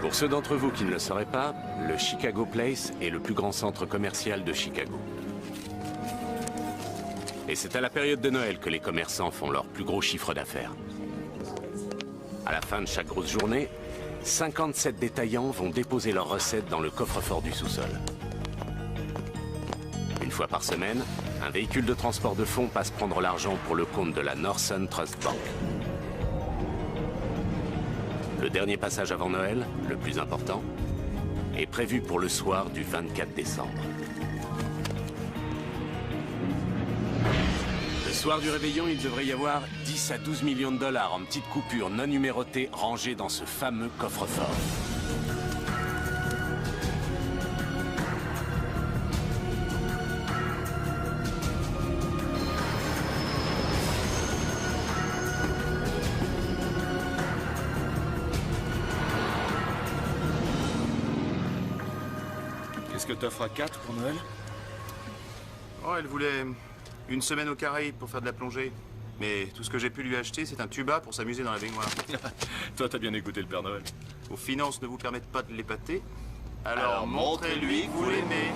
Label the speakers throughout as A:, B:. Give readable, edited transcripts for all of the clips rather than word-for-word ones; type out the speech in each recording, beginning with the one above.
A: Pour ceux d'entre vous qui ne le sauraient pas, le Chicago Place est le plus grand centre commercial de Chicago. Et c'est à la période de Noël que les commerçants font leur plus gros chiffre d'affaires. À la fin de chaque grosse journée, 57 détaillants vont déposer leurs recettes dans le coffre-fort du sous-sol. Une fois par semaine, un véhicule de transport de fonds passe prendre l'argent pour le compte de la Northern Trust Bank. Le dernier passage avant Noël, le plus important, est prévu pour le soir du 24 décembre. Le soir du réveillon, il devrait y avoir 10 à 12 millions de dollars en petites coupures non numérotées rangées dans ce fameux coffre-fort.
B: Qu'est-ce que t'offres à 4 pour Noël?
C: Oh, elle voulait une semaine aux Caraïbes pour faire de la plongée. Mais tout ce que j'ai pu lui acheter, c'est un tuba pour s'amuser dans la baignoire.
B: Toi, t'as bien écouté le Père Noël.
C: Vos finances ne vous permettent pas de l'épater. Alors montrez-lui que vous l'aimez.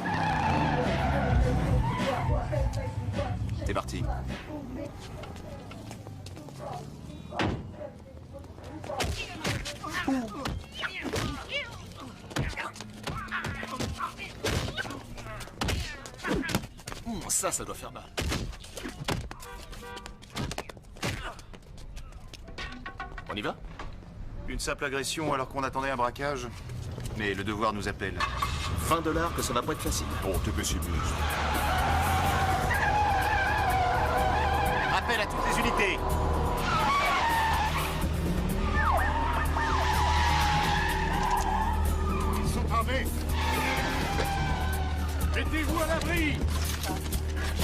C: C'est parti.
B: Ça doit faire mal. On y va?
C: Une simple agression alors qu'on attendait un braquage. Mais le devoir nous appelle.
B: 20 $ que ça va pas être facile.
C: Oh, t'es pessimiste. Appel à toutes les unités.
D: Ils sont armés. Mettez-vous à l'abri.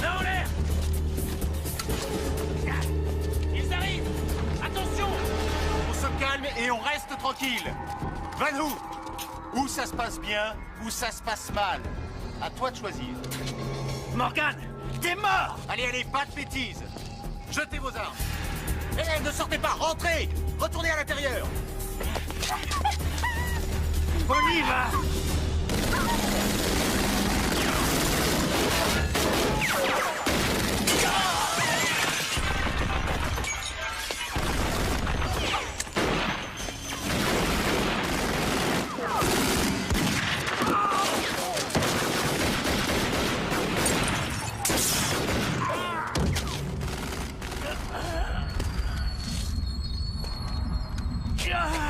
D: Main en l'air. Ils arrivent. Attention.
C: On se calme et on reste tranquille. Vanou, où ça se passe bien, où ça se passe mal. À toi de choisir.
D: Morgan, t'es mort.
C: Allez, allez, pas de bêtises. Jetez vos armes. Eh, ne sortez pas, rentrez. Retournez à l'intérieur.
D: On y va.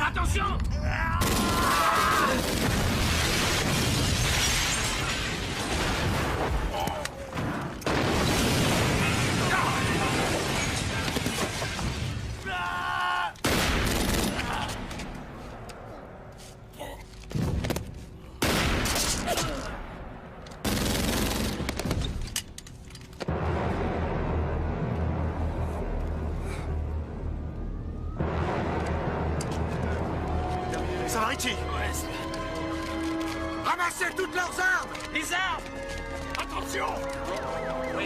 D: Attention!
C: Ça va, Richie? Ramassez toutes leurs armes!
D: Les armes! Attention! Oui.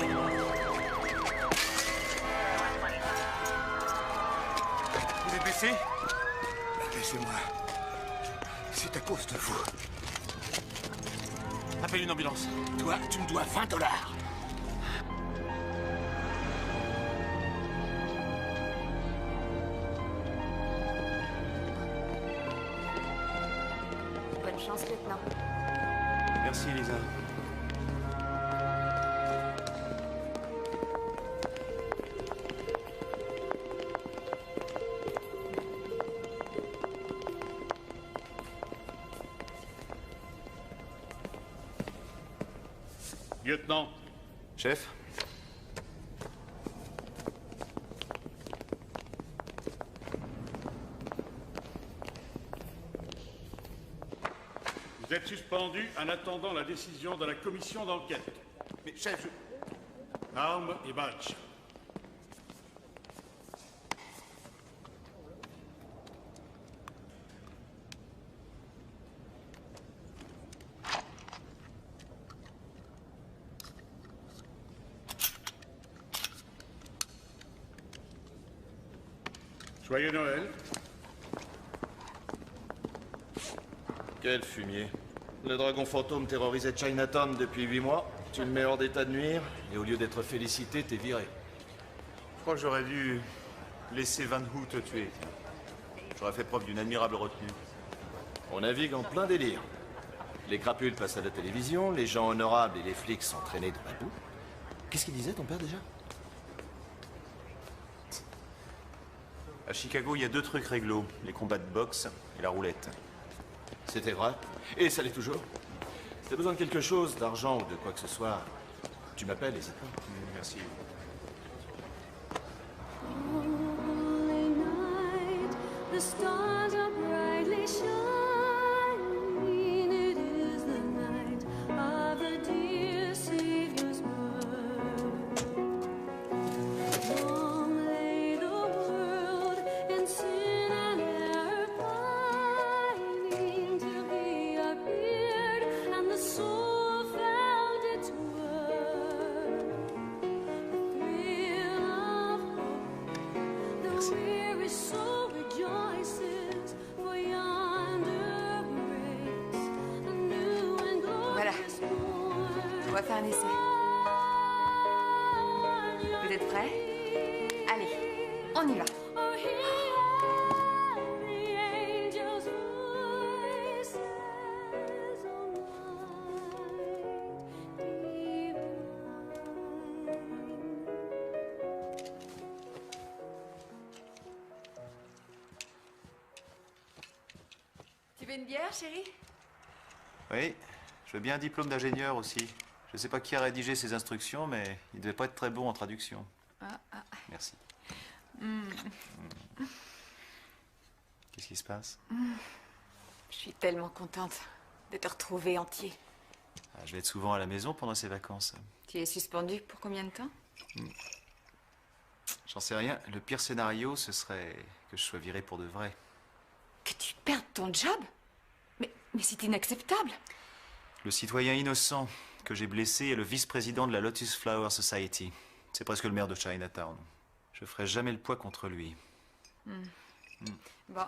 C: Vous êtes blessé?
D: Laissez-moi. C'est à cause de vous.
C: Appelle une ambulance.
D: Toi, tu me dois 20 $.
E: Bonne chance, lieutenant.
C: Merci, Elisa.
D: Lieutenant.
C: Chef?
D: Vous êtes suspendu en attendant la décision de la commission d'enquête.
C: Mais chef,
D: Armes et badge. Joyeux Noël.
B: Quel fumier. Le dragon fantôme terrorisait Chinatown depuis 8 mois. Tu le mets hors d'état de nuire, et au lieu d'être félicité, t'es viré.
C: Je crois que j'aurais dû laisser Van Hu te tuer. J'aurais fait preuve d'une admirable retenue.
B: On navigue en plein délire. Les crapules passent à la télévision, les gens honorables et les flics sont traînés de la boue. Qu'est-ce qu'il disait, ton père, déjà?
C: À Chicago, il y a 2 trucs réglo. Les combats de boxe et la roulette.
B: C'était vrai. Et ça l'est toujours. Si t'as besoin de quelque chose, d'argent ou de quoi que ce soit, tu m'appelles, n'hésite pas.
C: Merci.
E: Holy night, the stars are brightly shining. It is the night of the dear Savior's birth. Long lay the world in sin and error pining till He appeared and the soul felt its worth. The thrill of hope. The weary soul rejoices, for yonder breaks a new and glorious morn.
F: On va faire un essai. Vous êtes prêts? Allez, on y va.
E: Oh, hear the angels' voices, oh night divine.
F: Tu veux une bière, chérie?
G: Oui, je veux bien un diplôme d'ingénieur aussi. Je sais pas qui a rédigé ces instructions, mais il devait pas être très bon en traduction. Merci. Qu'est-ce qui se passe?
F: Je suis tellement contente de te retrouver entier.
G: Je vais être souvent à la maison pendant ces vacances.
F: Tu es suspendu pour combien de temps?
G: J'en sais rien. Le pire scénario, ce serait que je sois viré pour de vrai.
F: Que tu perdes ton job? Mais c'est inacceptable.
G: Le citoyen innocent que j'ai blessé est le vice-président de la Lotus Flower Society. C'est presque le maire de Chinatown. Je ferai jamais le poids contre lui.
F: Bon,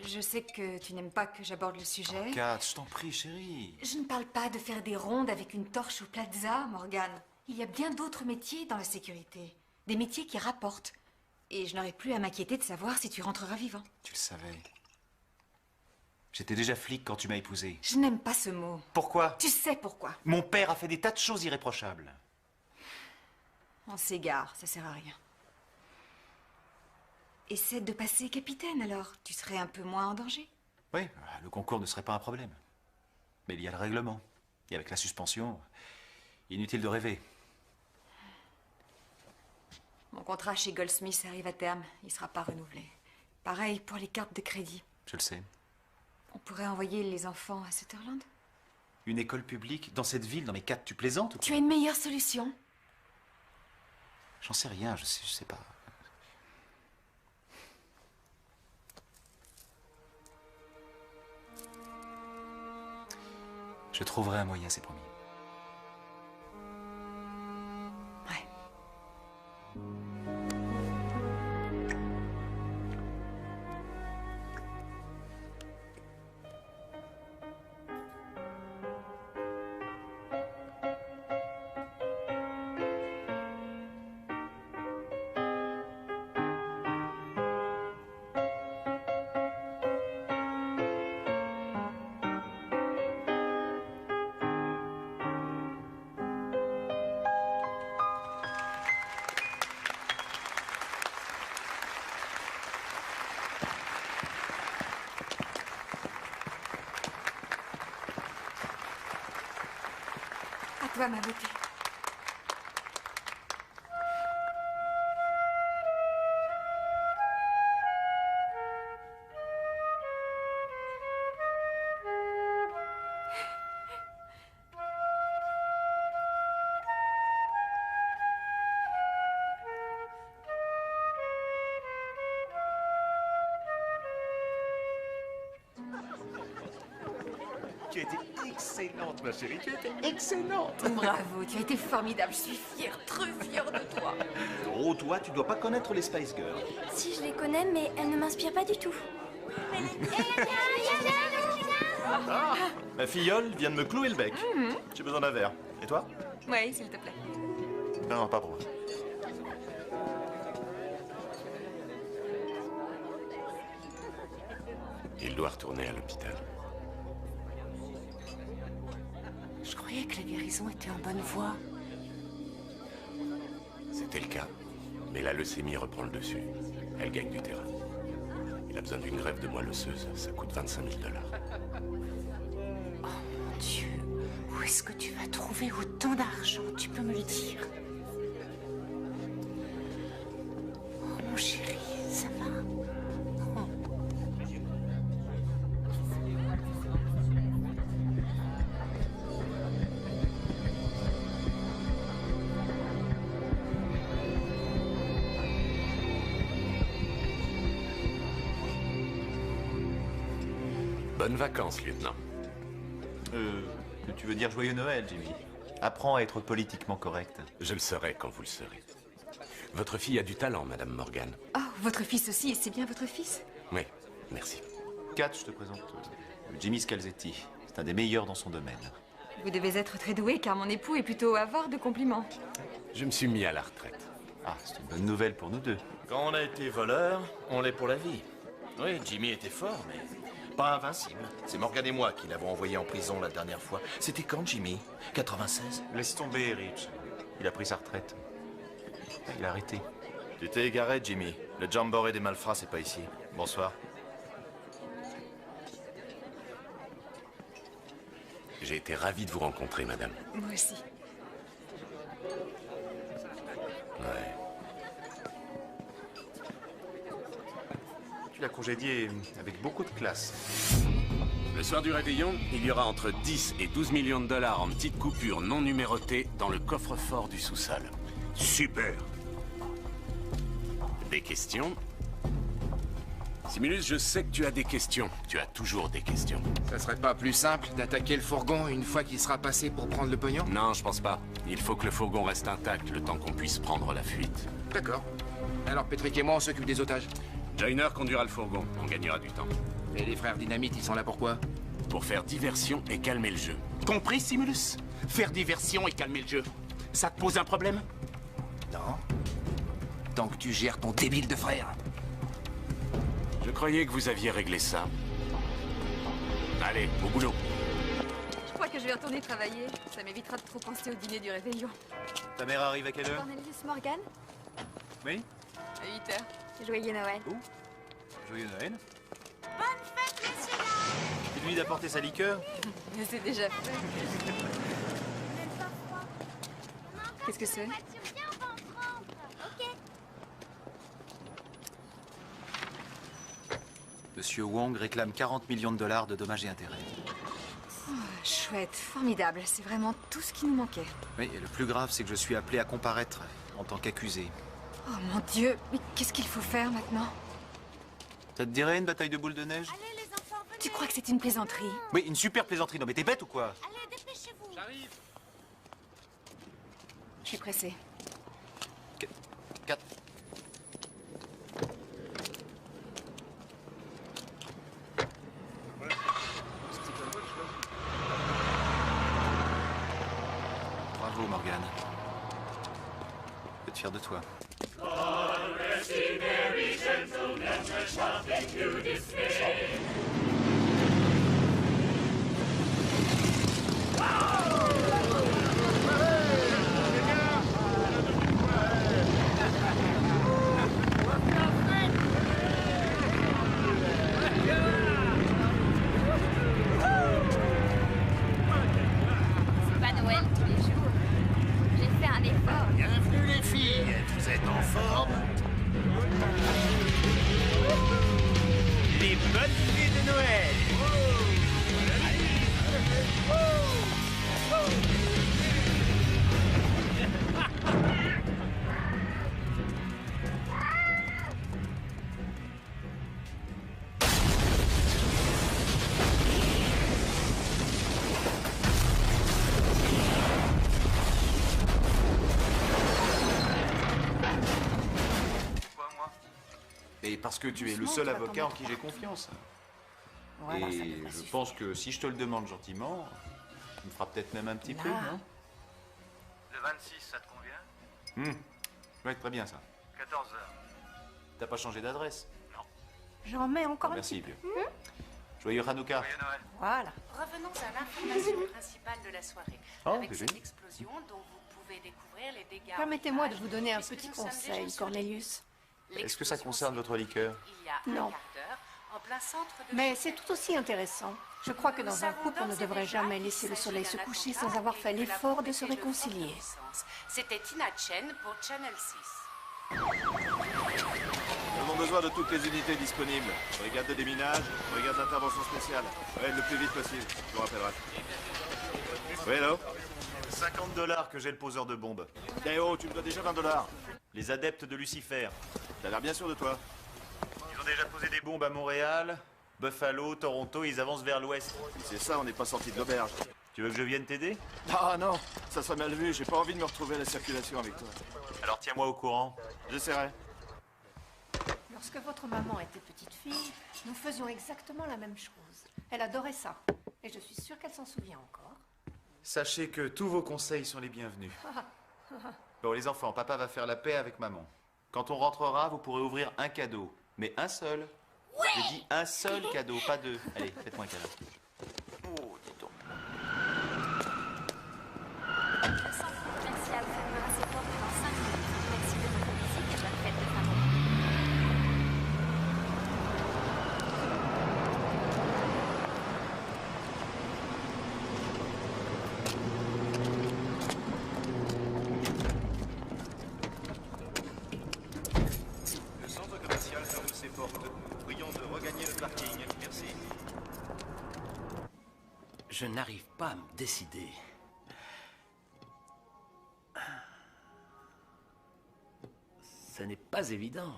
F: je sais que tu n'aimes pas que j'aborde le sujet.
G: Kat, je t'en prie, chérie.
F: Je ne parle pas de faire des rondes avec une torche au plaza, Morgane. Il y a bien d'autres métiers dans la sécurité. Des métiers qui rapportent. Et je n'aurai plus à m'inquiéter de savoir si tu rentreras vivant.
G: Tu le savais. J'étais déjà flic quand tu m'as épousé.
F: Je n'aime pas ce mot.
G: Pourquoi?
F: Tu sais pourquoi.
G: Mon père a fait des tas de choses irréprochables.
F: On s'égare, ça sert à rien. Essaie de passer capitaine alors. Tu serais un peu moins en danger.
G: Oui, le concours ne serait pas un problème. Mais il y a le règlement. Et avec la suspension, inutile de rêver.
F: Mon contrat chez Goldsmith arrive à terme. Il ne sera pas renouvelé. Pareil pour les cartes de crédit.
G: Je le sais.
F: On pourrait envoyer les enfants à Sutherland.
G: Une école publique dans cette ville, dans mes 4, tu plaisantes ou quoi?
F: Tu as une meilleure solution?
G: J'en sais rien, je sais pas. Je trouverai un moyen, c'est promis.
F: Ouais. À toi, ma beauté.
C: Tu as été excellente, ma chérie. Tu as été excellente.
F: Bravo, tu as été formidable. Je suis fière, très fière de toi.
C: Oh, toi, tu dois pas connaître les Spice Girls.
H: Si, je les connais, mais elles ne m'inspirent pas du tout.
B: Ah, ma filleule vient de me clouer le bec. J'ai besoin d'un verre. Et toi?
F: Oui, s'il te plaît.
G: Non, pas pour moi.
A: Il doit retourner à l'hôpital.
H: Je croyais que la guérison était en bonne voie.
A: C'était le cas. Mais la leucémie reprend le dessus. Elle gagne du terrain. Il a besoin d'une greffe de moelle osseuse. Ça coûte 25 000 $.
H: Mon Dieu, où est-ce que tu vas trouver autant d'argent? Tu peux me le dire? Oh, mon chéri, ça va? Oh.
A: Bonnes vacances, lieutenant.
G: Tu veux dire joyeux Noël, Jimmy? Apprends à être politiquement correct.
A: Je le serai quand vous le serez. Votre fille a du talent, Madame Morgan.
F: Oh, votre fils aussi, c'est bien votre fils?
A: Oui, merci.
G: Kat, je te présente Jimmy Scalzetti. C'est un des meilleurs dans son domaine.
F: Vous devez être très doué car mon époux est plutôt avare de compliments.
A: Je me suis mis à la retraite.
G: Ah, c'est une bonne nouvelle pour nous deux.
B: Quand on a été voleur, on l'est pour la vie. Oui, Jimmy était fort, mais pas invincible. C'est Morgan et moi qui l'avons envoyé en prison la dernière fois. C'était quand, Jimmy? 96?
G: Laisse tomber, Rich. Il a pris sa retraite. Il a arrêté.
B: Tu t'es égaré, Jimmy. Le jamboree des malfrats, c'est pas ici. Bonsoir.
A: J'ai été ravi de vous rencontrer, madame.
F: Moi aussi.
A: Ouais.
G: Tu l'as congédié avec beaucoup de classe.
A: Le soir du réveillon, il y aura entre 10 et 12 millions de $ en petites coupures non numérotées dans le coffre-fort du sous-sol.
C: Super.
A: Des questions? Simulus, je sais que tu as des questions. Tu as toujours des questions.
I: Ça serait pas plus simple d'attaquer le fourgon une fois qu'il sera passé pour prendre le pognon?
A: Non, je pense pas. Il faut que le fourgon reste intact le temps qu'on puisse prendre la fuite.
I: D'accord. Alors Patrick et moi, on s'occupe des otages.
A: Joyner conduira le fourgon. On gagnera du temps.
I: Et les frères Dynamite, ils sont là pourquoi?
A: Pour faire diversion et calmer le jeu.
C: Compris, Simulus? Faire diversion et calmer le jeu. Ça te pose un problème?
I: Non. Tant que tu gères ton débile de frère.
A: Je croyais que vous aviez réglé ça. Allez, au boulot.
F: Je crois que je vais retourner travailler. Ça m'évitera de trop penser au dîner du réveillon.
G: Ta mère arrive à quelle heure?
F: Cornelius Morgan?
G: Oui?
F: À 8h. Joyeux Noël.
G: Joyeux Noël. Bonne fête, messieurs! Tu lui d'apporter sa liqueur?
F: Mais c'est déjà fait. Qu'est-ce que c'est?
G: Monsieur Wong réclame 40 millions de $ de dommages et intérêts.
F: Chouette, formidable. C'est vraiment tout ce qui nous manquait.
G: Oui, et le plus grave, c'est que je suis appelé à comparaître en tant qu'accusé.
F: Oh mon Dieu, mais qu'est-ce qu'il faut faire maintenant?
G: Ça te dirait une bataille de boules de neige?
F: Tu crois que c'est une plaisanterie?
G: Oui, une super plaisanterie. Non, mais t'es bête ou quoi?
F: Je suis pressée.
G: 4. Bravo, Morgan. Je peux être fier de toi.
J: Pas Noël tous les jours. J'ai fait un effort.
C: Bienvenue les filles. Vous êtes en forme? Les bonnes nuits de Noël.
G: Et parce que tu es le seul avocat en qui j'ai confiance.
H: Voilà, ça
G: Et
H: devrait
G: je
H: suffire.
G: pense que si je te le demande gentiment, tu me feras peut-être même un petit
H: Là.
G: peu, non?
K: Le 26, ça te convient?
G: Ouais, très bien ça.
K: 14h.
G: T'as pas changé d'adresse?
H: J'en mets encore un
G: Merci,
H: petit peu.
G: vieux. Joyeux Hanouka.
K: Joyeux Noël.
H: Voilà.
L: Revenons à l'information principale de la soirée.
G: Oh,
L: avec
G: bébé.
L: cette explosion dont vous pouvez découvrir les dégâts.
H: Permettez-moi de
L: en
H: vous donner un
L: puisque
H: petit
L: nous sommes
H: conseil,
L: déjà sur
H: Cornelius.
G: Est-ce que ça concerne votre liqueur?
L: Il y a
H: Non.
L: un quart d'heure, en plein centre de
H: Mais c'est tout aussi intéressant. Je crois que dans un couple, on ne devrait jamais laisser le soleil se coucher sans avoir fait l'effort de se réconcilier.
L: C'était Tina Chen pour Channel 6.
C: Nous avons besoin de toutes les unités disponibles. Brigade de déminage, brigade d'intervention spéciale. Ouais, le plus vite possible, je vous rappellerai. Oui, hello?
G: $50 que j'ai le poseur de bombes.
C: Eh oh, tu me dois déjà $20.
G: Les adeptes de Lucifer.
C: T'as l'air bien sûr de toi.
G: Ils ont déjà posé des bombes à Montréal, Buffalo, Toronto, ils avancent vers l'ouest.
C: Si c'est ça, on n'est pas sorti de l'auberge.
G: Tu veux que je vienne t'aider?
C: Ah non, ça serait mal vu, j'ai pas envie de me retrouver à la circulation avec toi.
G: Alors tiens-moi au courant.
C: J'essaierai.
H: Lorsque votre maman était petite fille, nous faisions exactement la même chose. Elle adorait ça. Et je suis sûre qu'elle s'en souvient encore.
G: Sachez que tous vos conseils sont les bienvenus. Bon, les enfants, papa va faire la paix avec maman. Quand on rentrera, vous pourrez ouvrir un cadeau. Mais un seul. Oui! J'ai dit un seul cadeau, pas deux. Allez, faites-moi un câlin. Oh, dis donc.
J: Le centre commercial fermera ses portes dans 5 minutes. Merci de votre visite et bonne fête de fin d'année.
B: Le centre commercial ferme ses portes. Prions de regagner le parking. Merci.
M: Je n'arrive pas à me décider. Ce n'est pas évident.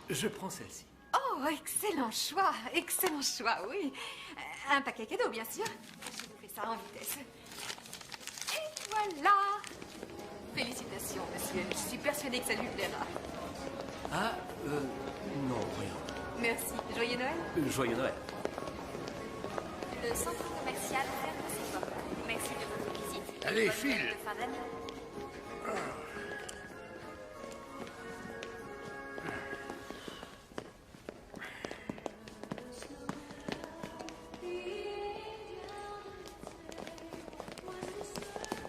M: Je prends celle-ci.
F: Oh, excellent choix, oui. Un paquet cadeau, bien sûr. Je vous fais ça en vitesse. Et voilà. Félicitations, monsieur. Je suis persuadée que ça lui plaira.
M: Ah, non, rien.
F: Merci. Joyeux Noël.
M: Joyeux Noël.
J: Le centre commercial ferme ses portes. Merci de votre visite.
D: Allez,
J: Bonne fête
D: file.
J: de fin d'année.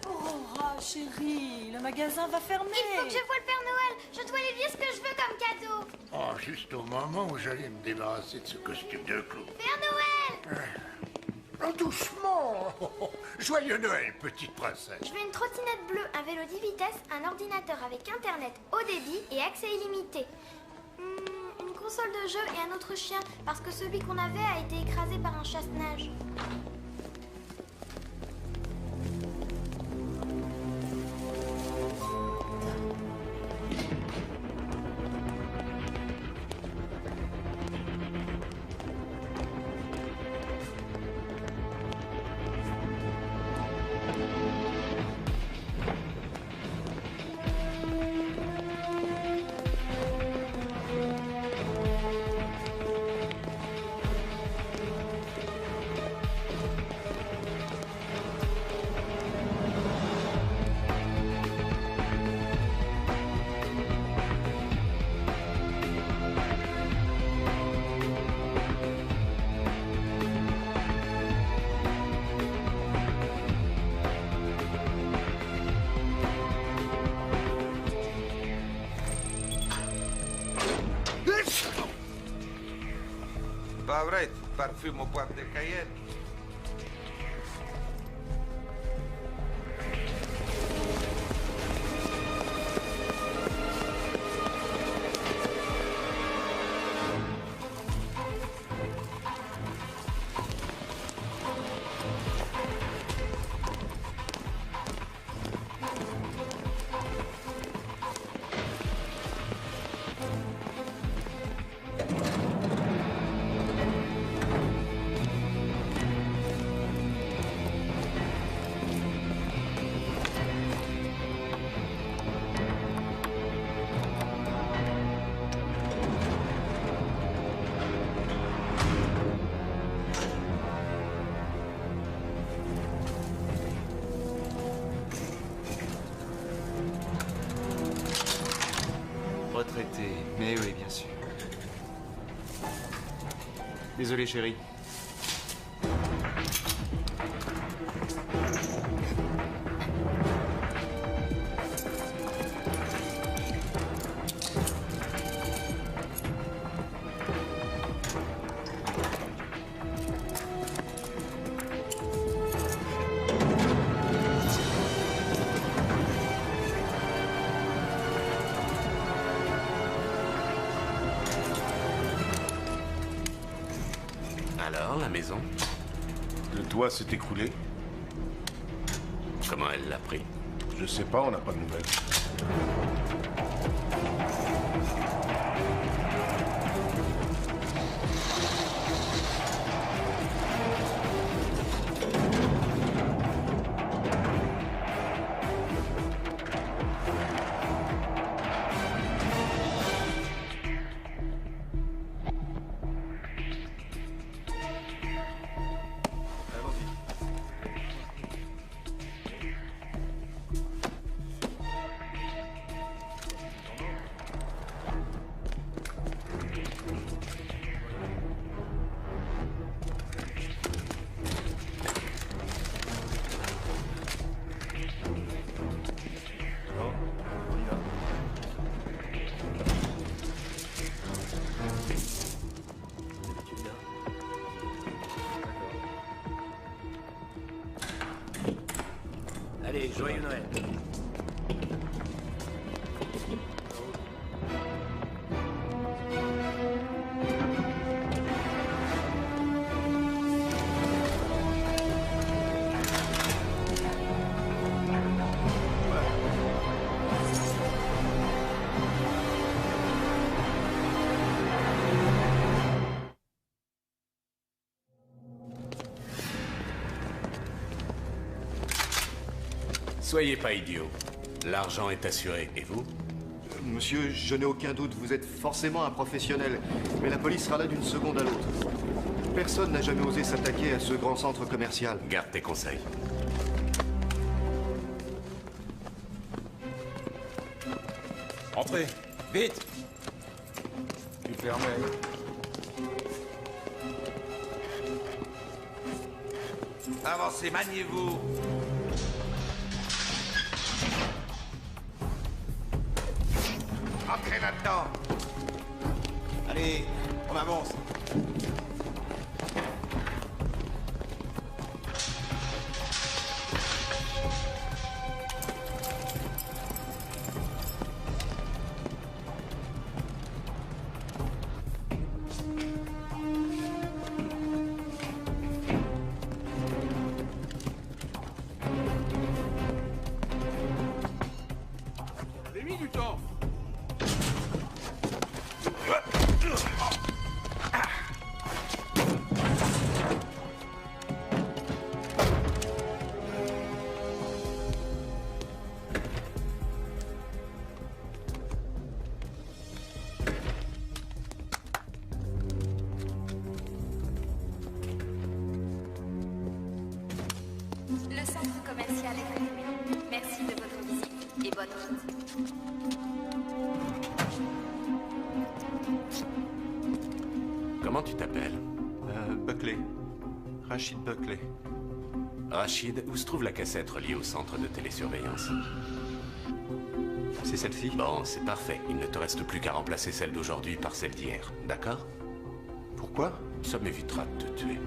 H: Oh, chérie, le magasin va fermer.
N: Il faut que je voie le Père Noël. Je dois lui dire ce que je veux comme cadeau.
D: Oh, juste au moment où j'allais me débarrasser de ce costume de clown.
N: Père Noël!
D: Oh, doucement! Joyeux Noël, petite princesse.
N: Je veux une trottinette bleue, un vélo 10 vitesses, un ordinateur avec internet haut débit et accès illimité. Une console de jeu et un autre chien, parce que celui qu'on avait a été écrasé par un chasse-neige.
O: Pas vrai, parfume au poivre de Cayenne.
G: retraité. Mais oui, bien sûr. Désolé, chérie.
A: Alors, la maison?
P: Le toit s'est écroulé.
A: Comment elle l'a pris?
P: Je sais pas, on n'a pas de nouvelles.
M: Allez, joyeux Noël.
A: Soyez pas idiot. L'argent est assuré. Et vous?
D: Monsieur, je n'ai aucun doute, vous êtes forcément un professionnel. Mais la police sera là d'une seconde à l'autre. Personne n'a jamais osé s'attaquer à ce grand centre commercial.
A: Garde tes conseils.
O: Entrez, vite. Tu permets. Avancez, maniez-vous. Entrez là-dedans. Allez, on avance.
I: Vous avez mis du temps.
J: Le centre commercial est fermé. Merci de votre visite et bonne route.
A: Comment tu t'appelles?
G: Buckley. Rachid Buckley.
A: Rachid, où se trouve la cassette reliée au centre de télésurveillance?
G: C'est celle-ci?
A: Bon, c'est parfait. Il ne te reste plus qu'à remplacer celle d'aujourd'hui par celle d'hier. D'accord?
G: Pourquoi?
A: Ça m'évitera de te tuer.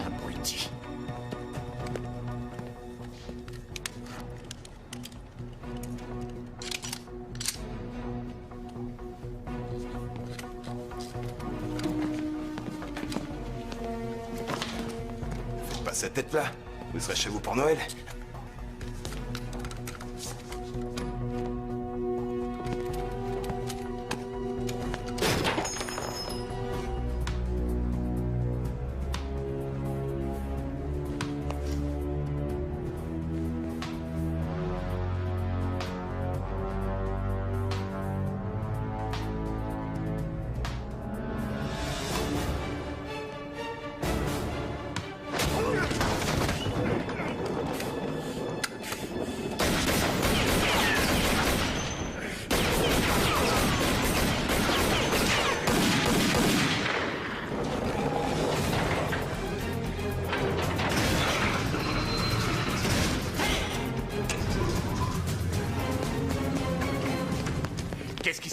A: Abruti.
O: Faites pas cette tête-là. Vous serez chez vous pour Noël.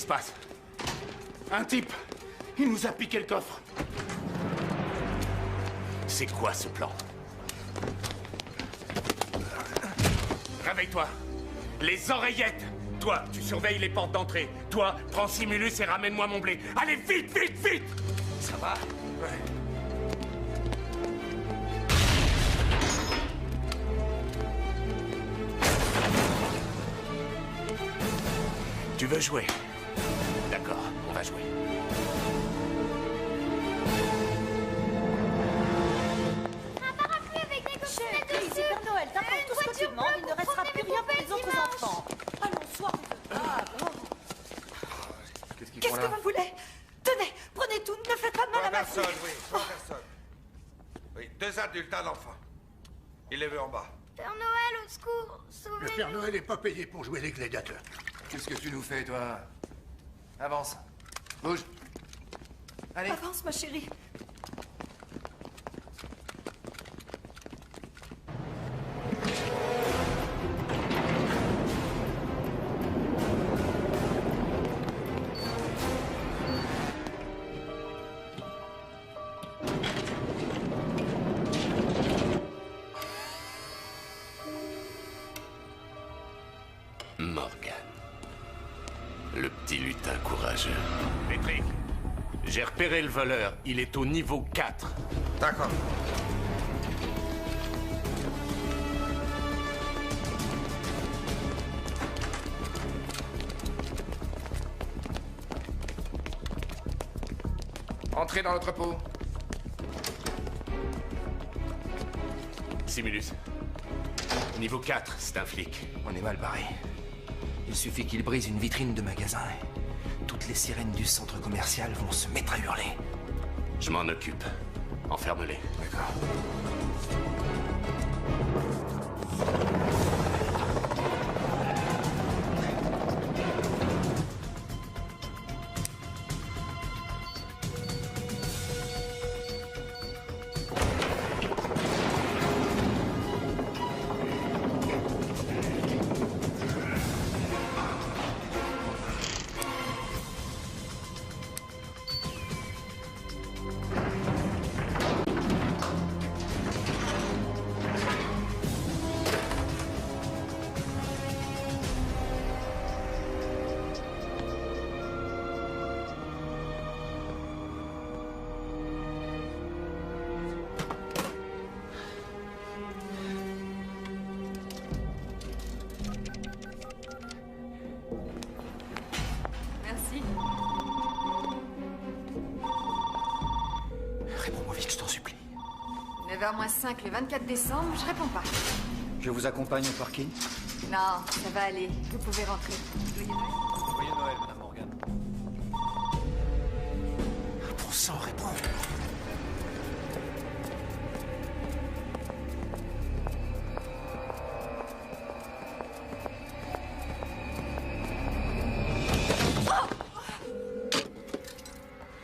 C: se passe? Un type, il nous a piqué le coffre. C'est quoi ce plan? Réveille-toi. Les oreillettes. Toi, tu surveilles les portes d'entrée. Toi, prends Simulus et ramène-moi mon blé. Allez, vite, vite, vite!
B: Ça va?
C: Ouais. Tu veux jouer? D'accord, on va jouer.
N: Un parapluie avec des coquinettes
Q: Chérie,
N: dessus.
Q: c'est Père Noël, t'apportes tout ce que tu demandes, il ne restera plus rien pour les autres
N: dimanche.
Q: enfants. Allons, sois raisonnable.
H: Qu'est-ce que vous voulez? Tenez, prenez tout, ne faites pas de mal à ma fille.
O: Personne, oui, trois personnes. Oui, 2 adultes, un enfant. Il est vu en bas.
N: Père Noël, au secours,
R: Le
N: sauvez-nous.
R: Père Noël n'est pas payé pour jouer les gladiateurs.
G: Qu'est-ce que tu nous fais, toi? Avance. Bouge. Allez.
H: Avance, ma chérie.
A: Morgan. Le petit lutin courageux.
C: Patrick, j'ai repéré le voleur. Il est au niveau 4.
O: D'accord.
I: Entrez dans l'entrepôt.
C: Simulus. Niveau 4, c'est un flic.
M: On est mal barré. Il suffit qu'il brise une vitrine de magasin et toutes les sirènes du centre commercial vont se mettre à hurler.
A: Je m'en occupe. Enferme-les.
M: D'accord.
F: Merci.
M: Réponds-moi vite, je t'en supplie.
F: 9h moins 5 le 24 décembre, je réponds pas.
S: Je vous accompagne au parking?
F: Non, ça va aller. Vous pouvez rentrer.
G: Joyeux Noël, Madame Morgan.
M: Bon sang, réponds.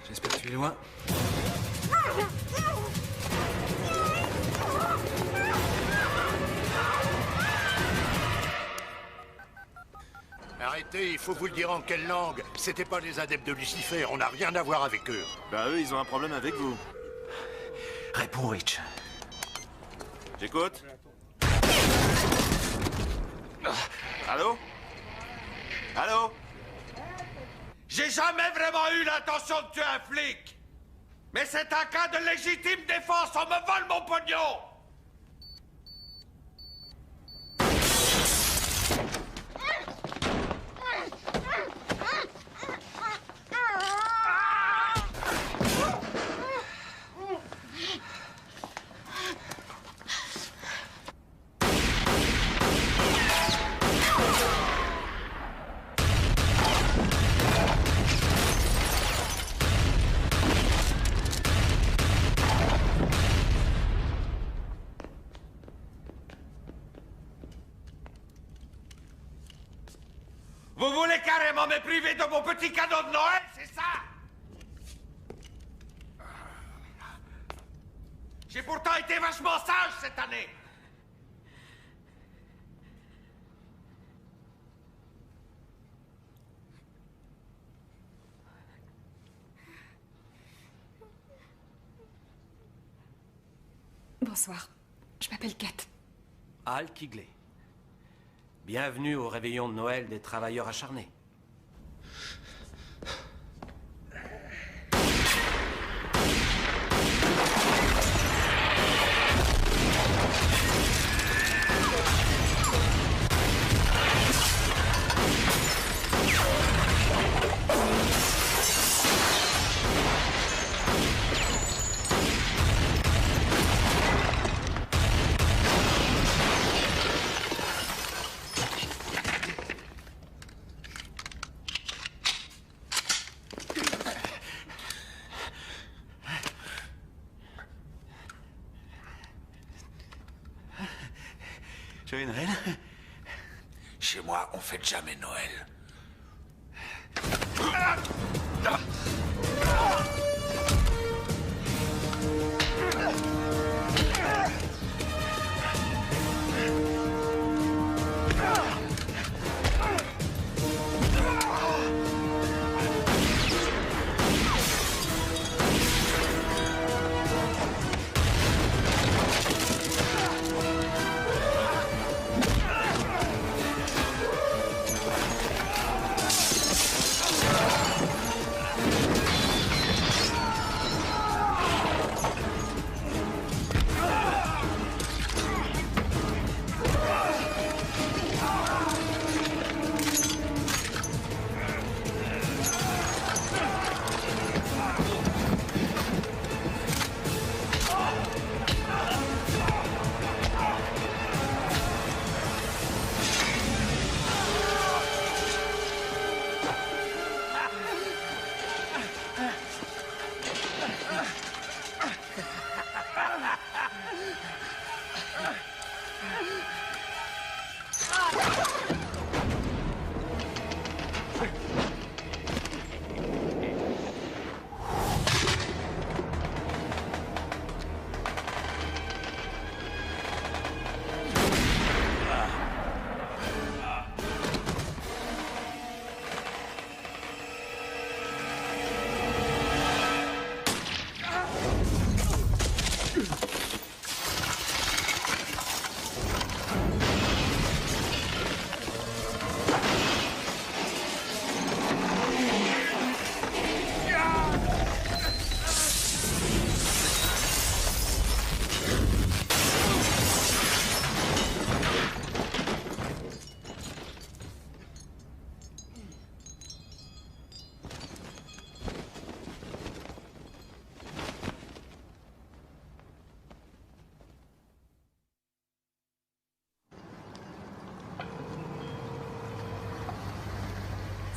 M: J'espère que tu es loin.
R: Arrêtez, il faut vous le dire en quelle langue. C'était pas les adeptes de Lucifer, on n'a rien à voir avec eux.
B: Bah eux, ils ont un problème avec vous.
M: Réponds, Rich.
B: J'écoute. Allô? Allô?
O: J'ai jamais vraiment eu l'intention de tuer un flic. Mais c'est un cas de légitime défense, on me vole mon pognon. Vous voulez carrément me priver de mon petit cadeau de Noël, c'est ça? J'ai pourtant été vachement sage cette année.
F: Bonsoir. Je m'appelle Kat.
M: Al Kigley. Bienvenue au réveillon de Noël des travailleurs acharnés.
O: Joyeux Noël.
R: Chez moi, on fête jamais Noël.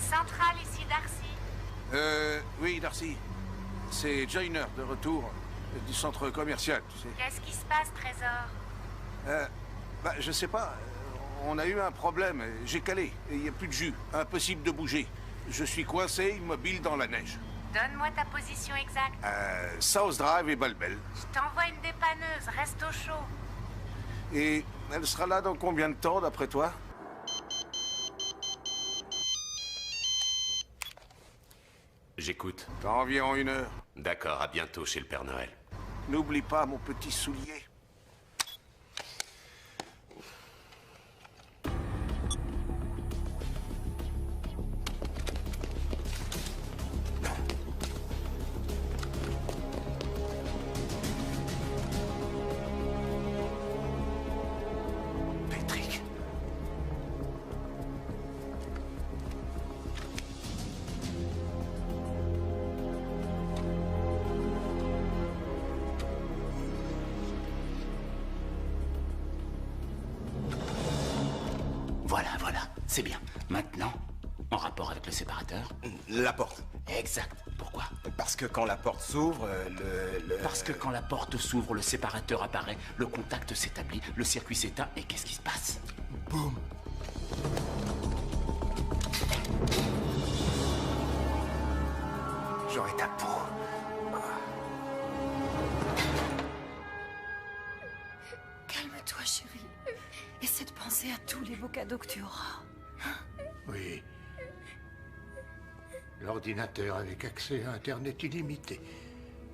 L: Centrale, ici Darcy.
P: Oui, Darcy. C'est Joyner, de retour du centre commercial, tu sais.
L: Qu'est-ce qui se passe, Trésor?
P: Je sais pas. On a eu un problème. J'ai calé. Il n'y a plus de jus. Impossible de bouger. Je suis coincé, immobile dans la neige.
L: Donne-moi ta position exacte.
P: South Drive et Balbel.
L: Je t'envoie une dépanneuse, reste au chaud.
P: Et elle sera là dans combien de temps, d'après toi?
A: J'écoute.
P: Dans environ 1 heure.
A: D'accord, à bientôt chez le Père Noël.
P: N'oublie pas mon petit soulier.
R: Patrick.
T: Voilà, c'est bien. Maintenant, en rapport avec le séparateur?
R: La porte.
T: Exact. Pourquoi?
R: Parce que quand la porte s'ouvre,
T: Parce que quand la porte s'ouvre, le séparateur apparaît, le contact s'établit, le circuit s'éteint, et qu'est-ce qui se passe?
R: Boum. J'aurai ta peau.
H: Calme-toi, chérie. Essaie de penser à tous les beaux cadeaux que tu auras.
R: Oui. L'ordinateur avec accès à Internet illimité.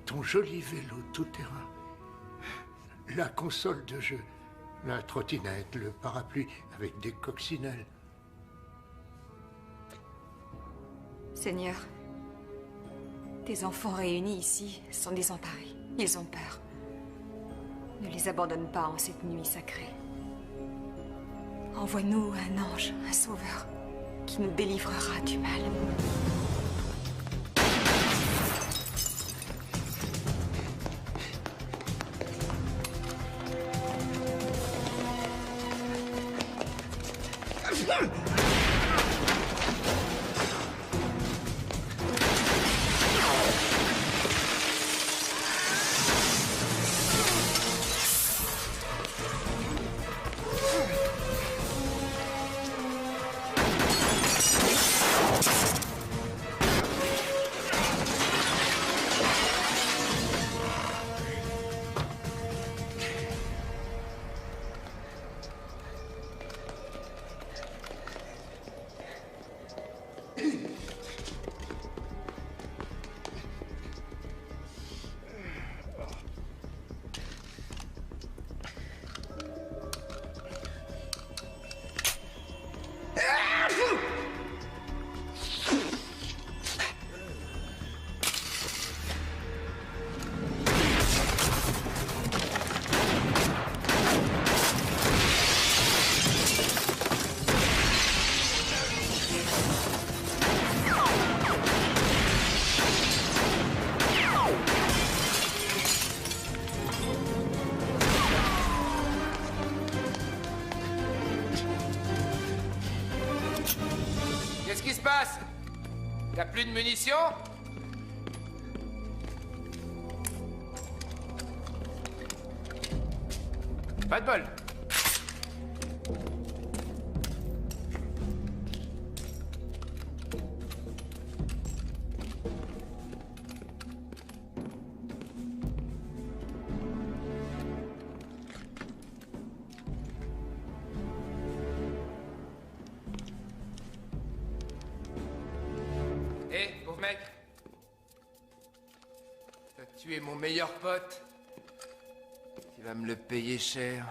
R: Ton joli vélo tout-terrain. La console de jeu, la trottinette, le parapluie avec des coccinelles.
F: Seigneur, tes enfants réunis ici sont désemparés. Ils ont peur. Ne les abandonne pas en cette nuit sacrée. Envoie-nous un ange, un sauveur, qui nous délivrera du mal.
I: Qu'est-ce qui se passe? T'as plus de munitions? Pas de bol. Hé, pauvre mec. T'as tué mon meilleur pote. Tu vas me le payer cher.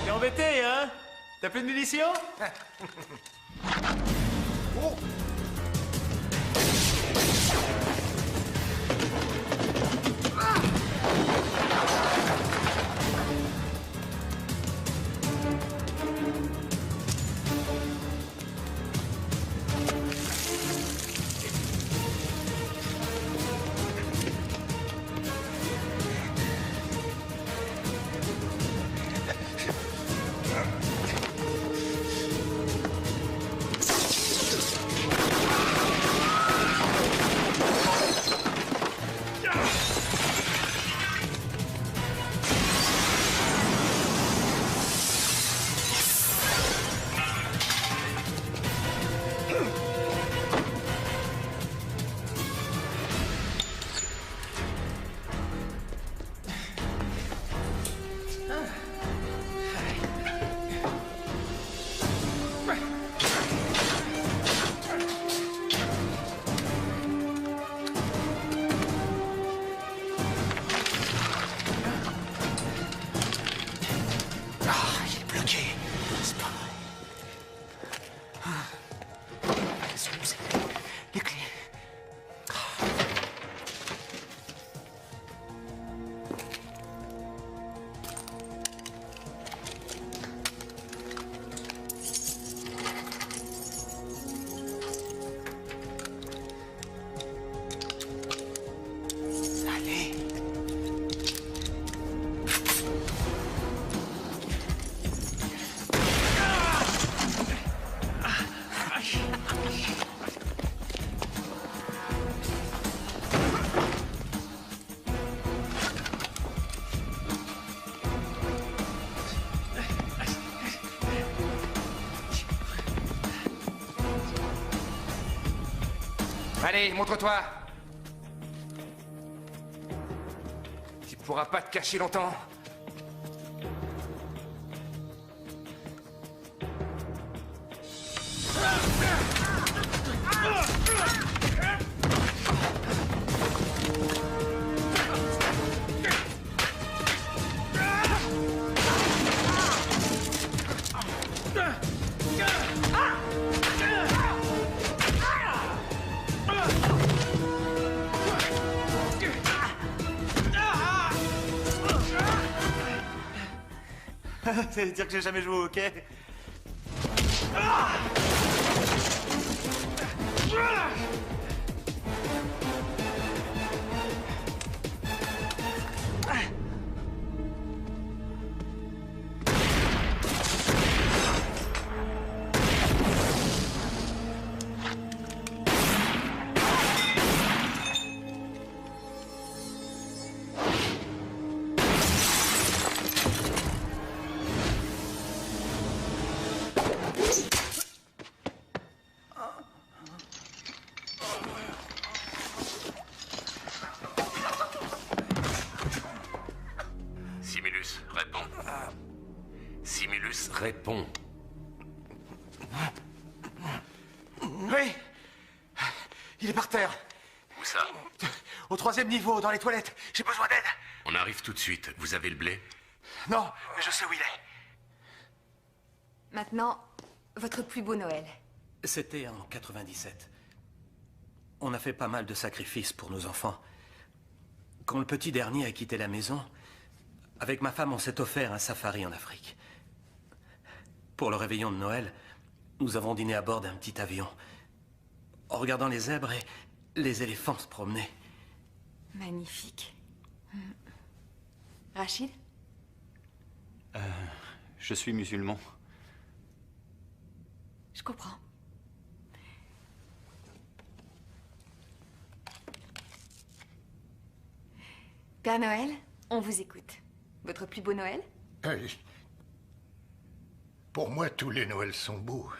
C: T'es embêté, hein? T'as plus de munitions? Oh.
I: Allez, montre-toi. Tu pourras pas te cacher longtemps.
C: Ça veut dire que j'ai jamais joué au hockey.
A: Simulus, réponds. Simulus, réponds.
C: Oui. Il est par terre.
A: Où ça?
C: Au 3e niveau, dans les toilettes. J'ai besoin d'aide.
A: On arrive tout de suite. Vous avez le blé?
C: Non, mais je sais où il est.
F: Maintenant, votre plus beau Noël.
B: C'était en 97. On a fait pas mal de sacrifices pour nos enfants. Quand le petit dernier a quitté la maison, avec ma femme, on s'est offert un safari en Afrique. Pour le réveillon de Noël, nous avons dîné à bord d'un petit avion, en regardant les zèbres et les éléphants se promener.
F: Magnifique. Rachid?
S: Je suis musulman.
F: Je comprends. Père Noël, on vous écoute. Votre plus beau Noël?
R: Pour moi, tous les Noëls sont beaux.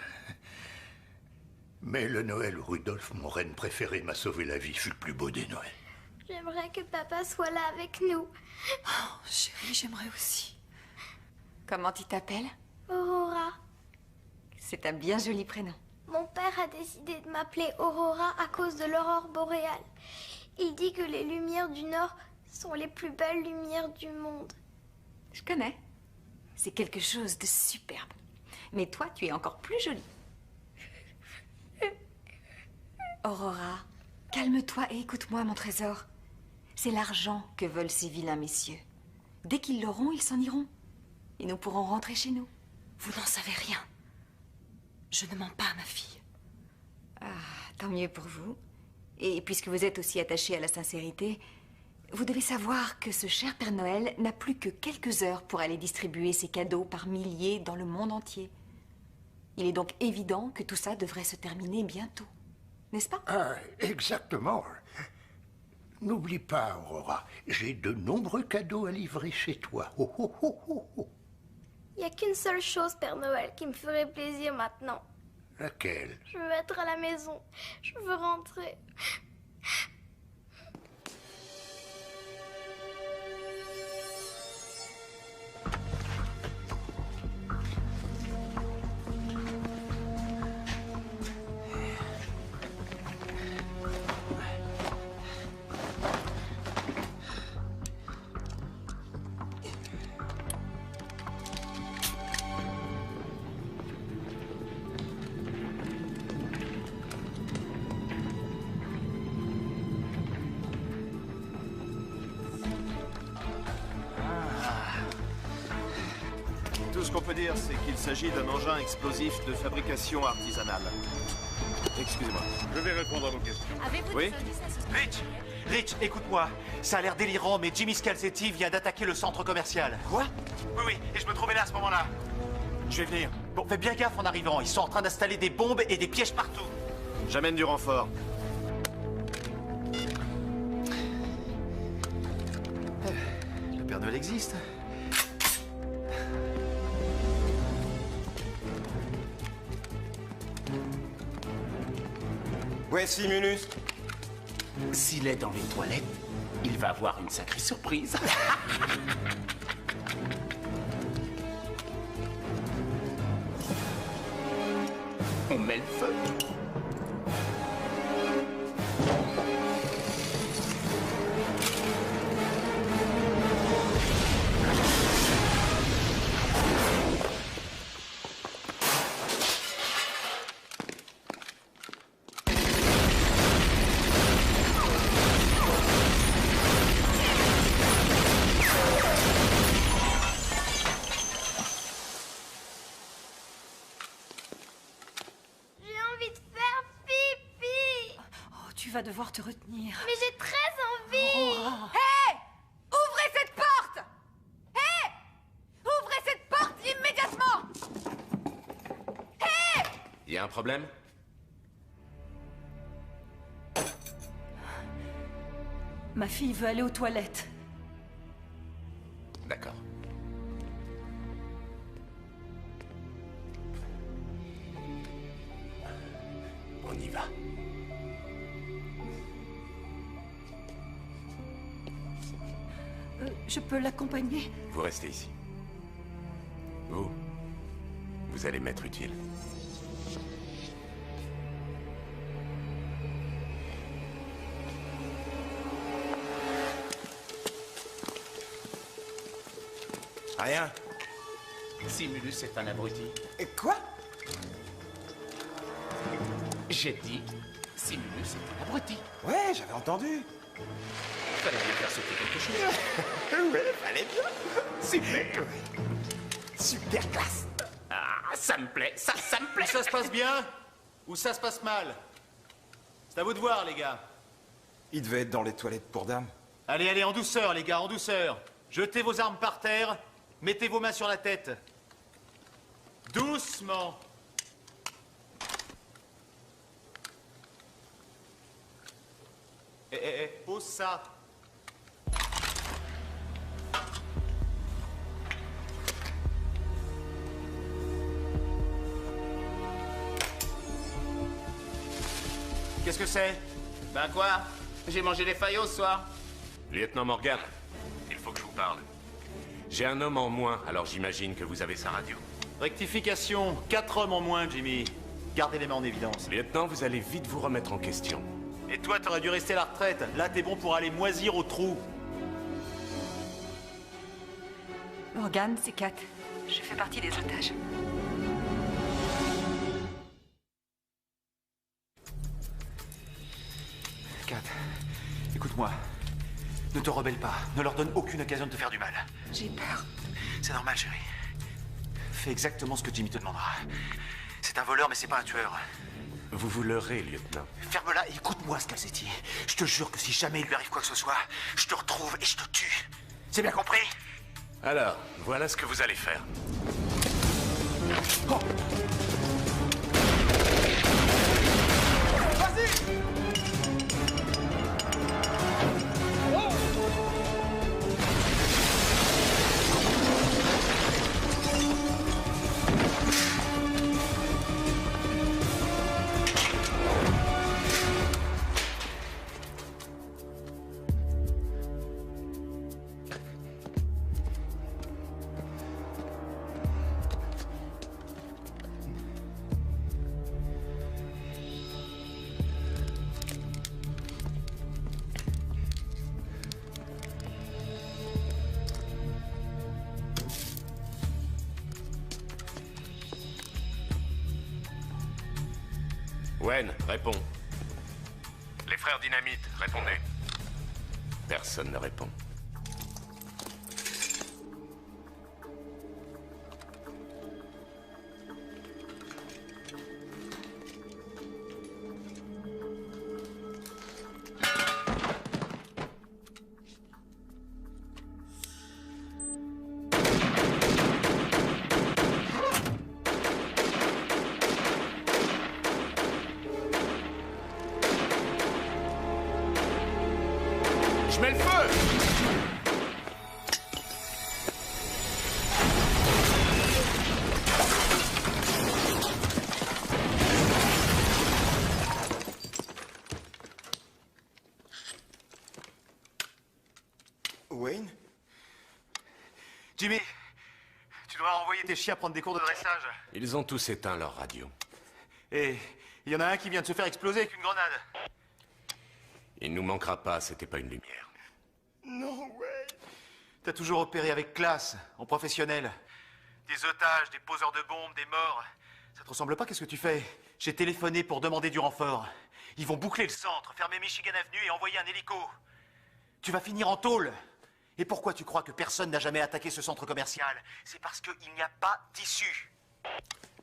R: Mais le Noël où Rudolph, mon reine préféré, m'a sauvé la vie, fut le plus beau des Noëls.
N: J'aimerais que papa soit là avec nous.
F: Oh, chérie, j'aimerais aussi. Comment tu t'appelles?
N: Aurora.
F: C'est un bien joli prénom.
N: Mon père a décidé de m'appeler Aurora à cause de l'aurore boréale. Il dit que les lumières du Nord sont les plus belles lumières du monde.
F: Je connais. C'est quelque chose de superbe. Mais toi, tu es encore plus jolie. Aurora, calme-toi et écoute-moi, mon trésor. C'est l'argent que veulent ces vilains messieurs. Dès qu'ils l'auront, ils s'en iront. Et nous pourrons rentrer chez nous.
Q: Vous n'en savez rien. Je ne mens pas à ma fille.
F: Ah, tant mieux pour vous. Et puisque vous êtes aussi attaché à la sincérité, vous devez savoir que ce cher Père Noël n'a plus que quelques heures pour aller distribuer ses cadeaux par milliers dans le monde entier. Il est donc évident que tout ça devrait se terminer bientôt. N'est-ce pas?
R: Ah, exactement. N'oublie pas, Aurora, j'ai de nombreux cadeaux à livrer chez toi. Oh, oh, oh, oh, oh.
N: Il n'y a qu'une seule chose, Père Noël, qui me ferait plaisir maintenant.
R: Laquelle?
N: Je veux être à la maison. Je veux rentrer.
G: Tout ce qu'on peut dire, c'est qu'il s'agit d'un engin explosif de fabrication artisanale. Excusez-moi. Je vais répondre à vos questions.
J: Avez-vous
G: Oui?
J: des indices à ce
C: Rich! Rich, écoute-moi. Ça a l'air délirant, mais Jimmy Scalzetti vient d'attaquer le centre commercial. Quoi? Oui, oui, et je me trouvais là à ce moment-là. Je vais venir. Bon, fais bien gaffe en arrivant. Ils sont en train d'installer des bombes et des pièges partout.
G: J'amène du renfort.
C: Le Père Noël existe.
U: Ouais, Simulus.
T: S'il est dans les toilettes, il va avoir une sacrée surprise. On met le feu.
H: Tu vas devoir te retenir.
N: Mais j'ai très envie.
F: Hé! Ouvrez cette porte! Hé! Ouvrez cette porte immédiatement! Hé!
A: Y a un problème?
H: Ma fille veut aller aux toilettes.
A: D'accord. On y va.
H: Je peux l'accompagner?
A: Vous restez ici. Vous allez m'être utile.
I: Rien.
T: Simulus est un abruti.
I: Et quoi?
T: J'ai dit, Simulus est un abruti.
I: Ouais, j'avais entendu.
T: Fallait bien faire sauter quelque chose.
I: Ouais, fallait bien. Super. Super classe.
T: Ah, ça me plaît, ça me plaît.
C: Où ça se passe bien ou ça se passe mal? C'est à vous de voir, les gars.
I: Il devait être dans les toilettes pour dames.
C: Allez, allez, en douceur, les gars, en douceur. Jetez vos armes par terre, mettez vos mains sur la tête. Doucement. Pose ça. Qu'est-ce que c'est?
T: Ben quoi? J'ai mangé les faillots ce soir.
A: Lieutenant Morgan, il faut que je vous parle. J'ai un homme en moins, alors j'imagine que vous avez sa radio.
C: Rectification, 4 hommes en moins, Jimmy. Gardez les mains en évidence.
A: Lieutenant, vous allez vite vous remettre en question.
C: Et toi, t'aurais dû rester à la retraite. Là, t'es bon pour aller moisir au trou.
F: Morgan, c'est Kat. Je fais partie des otages.
C: Kat, écoute-moi. Ne te rebelle pas. Ne leur donne aucune occasion de te faire du mal.
F: J'ai peur.
C: C'est normal, chérie. Fais exactement ce que Jimmy te demandera. C'est un voleur, mais c'est pas un tueur.
A: Vous vous leurrez, lieutenant.
C: Ferme-la et écoute-moi, Scalzetti. Je te jure que si jamais il lui arrive quoi que ce soit, je te retrouve et je te tue. C'est bien compris?
A: Alors, voilà ce que vous allez faire.
C: Oh.
A: Wen, réponds. Les frères Dynamite, répondez. Personne ne répond. Je mets le feu!
C: Jimmy, tu devrais envoyer tes chiens prendre des cours de dressage.
A: Ils ont tous éteint leur radio.
C: Et il y en a un qui vient de se faire exploser avec une grenade.
A: Il nous manquera pas, c'était pas une lumière.
C: Non, ouais. T'as toujours opéré avec classe, en professionnel. Des otages, des poseurs de bombes, des morts. Ça te ressemble pas, qu'est-ce que tu fais? J'ai téléphoné pour demander du renfort. Ils vont boucler le centre, fermer Michigan Avenue et envoyer un hélico. Tu vas finir en tôle. Et pourquoi tu crois que personne n'a jamais attaqué ce centre commercial? C'est parce qu'il n'y a pas d'issue.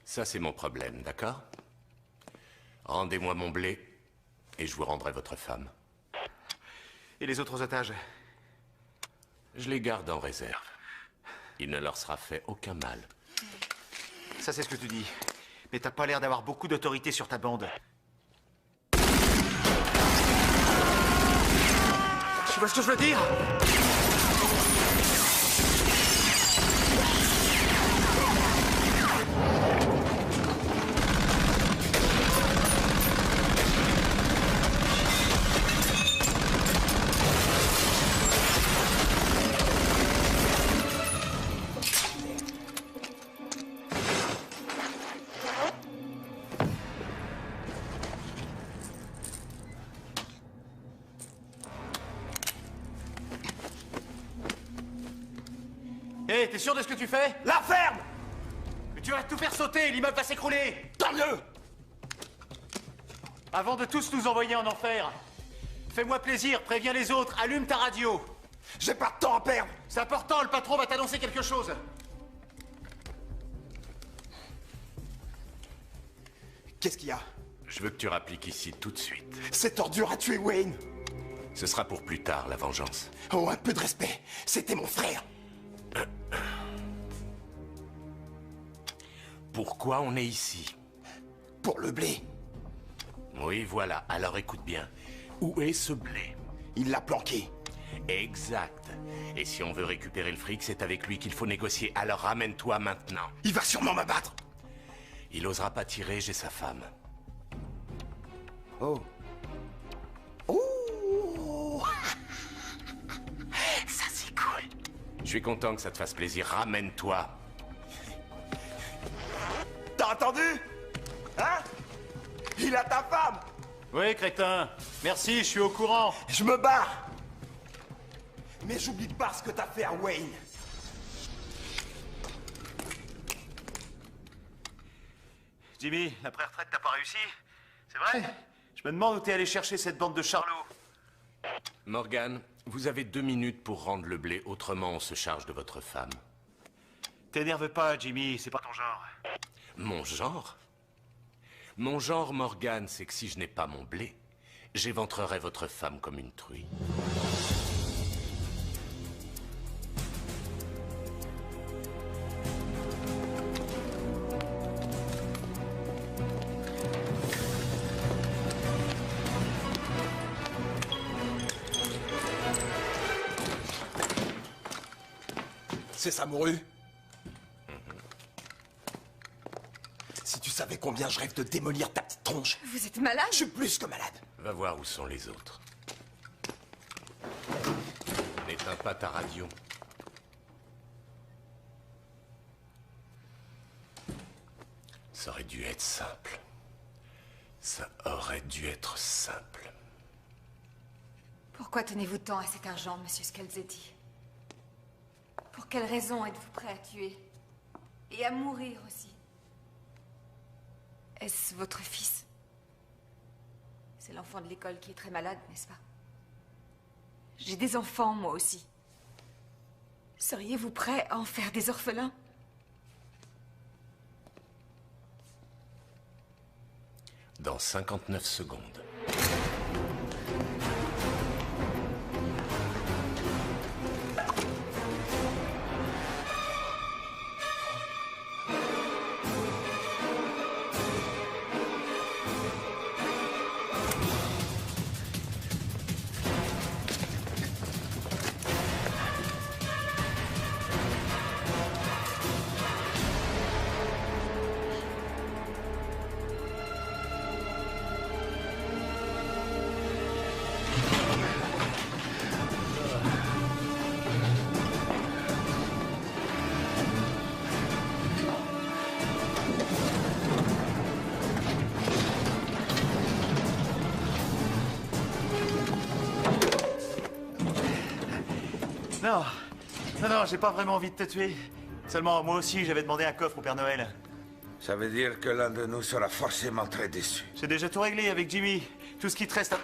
A: Ça, c'est mon problème, d'accord? Rendez-moi mon blé, et je vous rendrai votre femme.
C: Et les autres otages?
A: Je les garde en réserve. Il ne leur sera fait aucun mal.
C: Ça, c'est ce que tu dis. Mais t'as pas l'air d'avoir beaucoup d'autorité sur ta bande. Tu vois ce que je veux dire? Hé, t'es sûr de ce que tu fais? La ferme! Mais tu vas tout faire sauter, l'immeuble va s'écrouler! Tant mieux! Avant de tous nous envoyer en enfer, fais-moi plaisir, préviens les autres, allume ta radio. J'ai pas de temps à perdre! C'est important, le patron va t'annoncer quelque chose.
O: Qu'est-ce qu'il y a?
A: Je veux que tu rappliques ici tout de suite.
O: Cette ordure a tué Wayne!
A: Ce sera pour plus tard, la vengeance.
O: Oh, un peu de respect. C'était mon frère.
A: Pourquoi on est ici?
O: Pour le blé.
A: Oui, voilà. Alors écoute bien. Où est ce blé?
O: Il l'a planqué.
A: Exact. Et si on veut récupérer le fric, c'est avec lui qu'il faut négocier. Alors ramène-toi maintenant.
O: Il va sûrement m'abattre.
A: Il osera pas tirer, j'ai sa femme.
O: Oh. Oh.
A: Ça, c'est cool. Je suis content que ça te fasse plaisir. Ramène-toi.
O: T'as entendu? Hein? Il a ta femme!
C: Oui, crétin. Merci, je suis au courant.
O: Je me barre. Mais j'oublie pas ce que t'as fait à Wayne.
C: Jimmy, la pré-retraite t'as pas réussi? C'est vrai? Je me demande où t'es allé chercher cette bande de charlots.
A: Morgan, vous avez 2 minutes pour rendre le blé, autrement on se charge de votre femme.
C: T'énerve pas, Jimmy, c'est pas ton genre.
A: Mon genre? Mon genre, Morgan, c'est que si je n'ai pas mon blé, j'éventrerai votre femme comme une truie.
O: C'est ça, Mouru? Si tu savais combien je rêve de démolir ta petite tronche.
F: Vous êtes malade?
O: Je suis plus que malade.
A: Va voir où sont les autres. N'éteins pas ta radio. Ça aurait dû être simple. Ça aurait dû être simple.
F: Pourquoi tenez-vous tant à cet argent, monsieur Scalzetti? Pour quelle raison êtes-vous prêt à tuer? Et à mourir aussi? Est-ce votre fils? C'est l'enfant de l'école qui est très malade, n'est-ce pas? J'ai des enfants, moi aussi. Seriez-vous prêt à en faire des orphelins?
A: Dans 59 secondes.
C: Non, j'ai pas vraiment envie de te tuer. Seulement, moi aussi, j'avais demandé un coffre au Père Noël.
O: Ça veut dire que l'un de nous sera forcément très déçu.
C: J'ai déjà tout réglé avec Jimmy. Tout ce qui te reste à...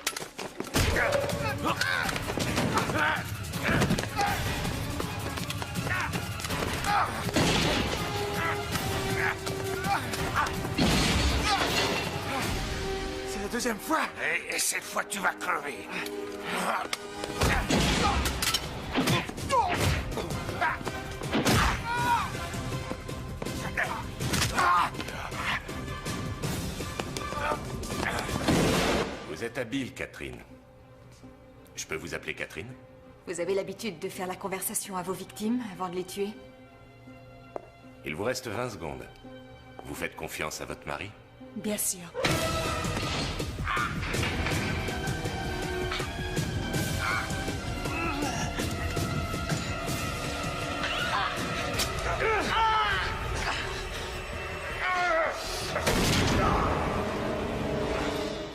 O: C'est la deuxième fois. Et cette fois, tu vas crever.
A: Vous êtes habile, Catherine. Je peux vous appeler Catherine?
F: Vous avez l'habitude de faire la conversation à vos victimes avant de les tuer?
A: Il vous reste 20 secondes. Vous faites confiance à votre mari?
F: Bien sûr.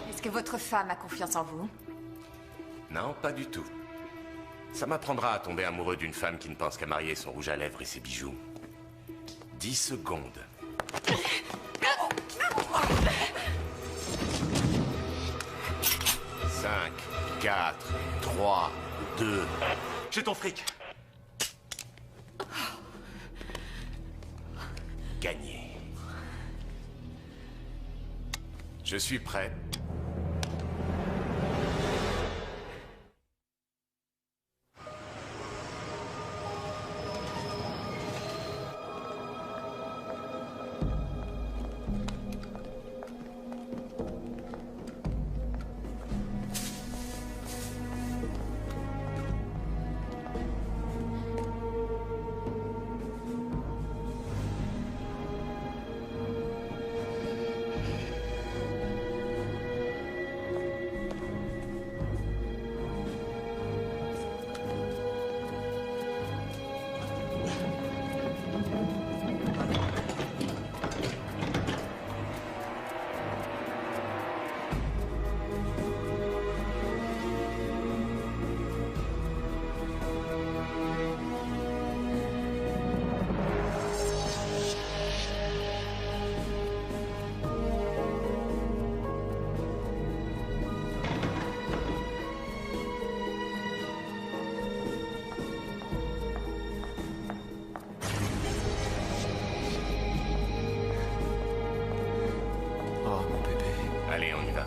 F: Est-ce que votre femme a confiance en vous?
A: Non, pas du tout. Ça m'apprendra à tomber amoureux d'une femme qui ne pense qu'à marier son rouge à lèvres et ses bijoux. 10 secondes. 5, 4, 3, 2...
C: J'ai ton fric.
A: Gagné. Je suis prêt. Allez, on y va.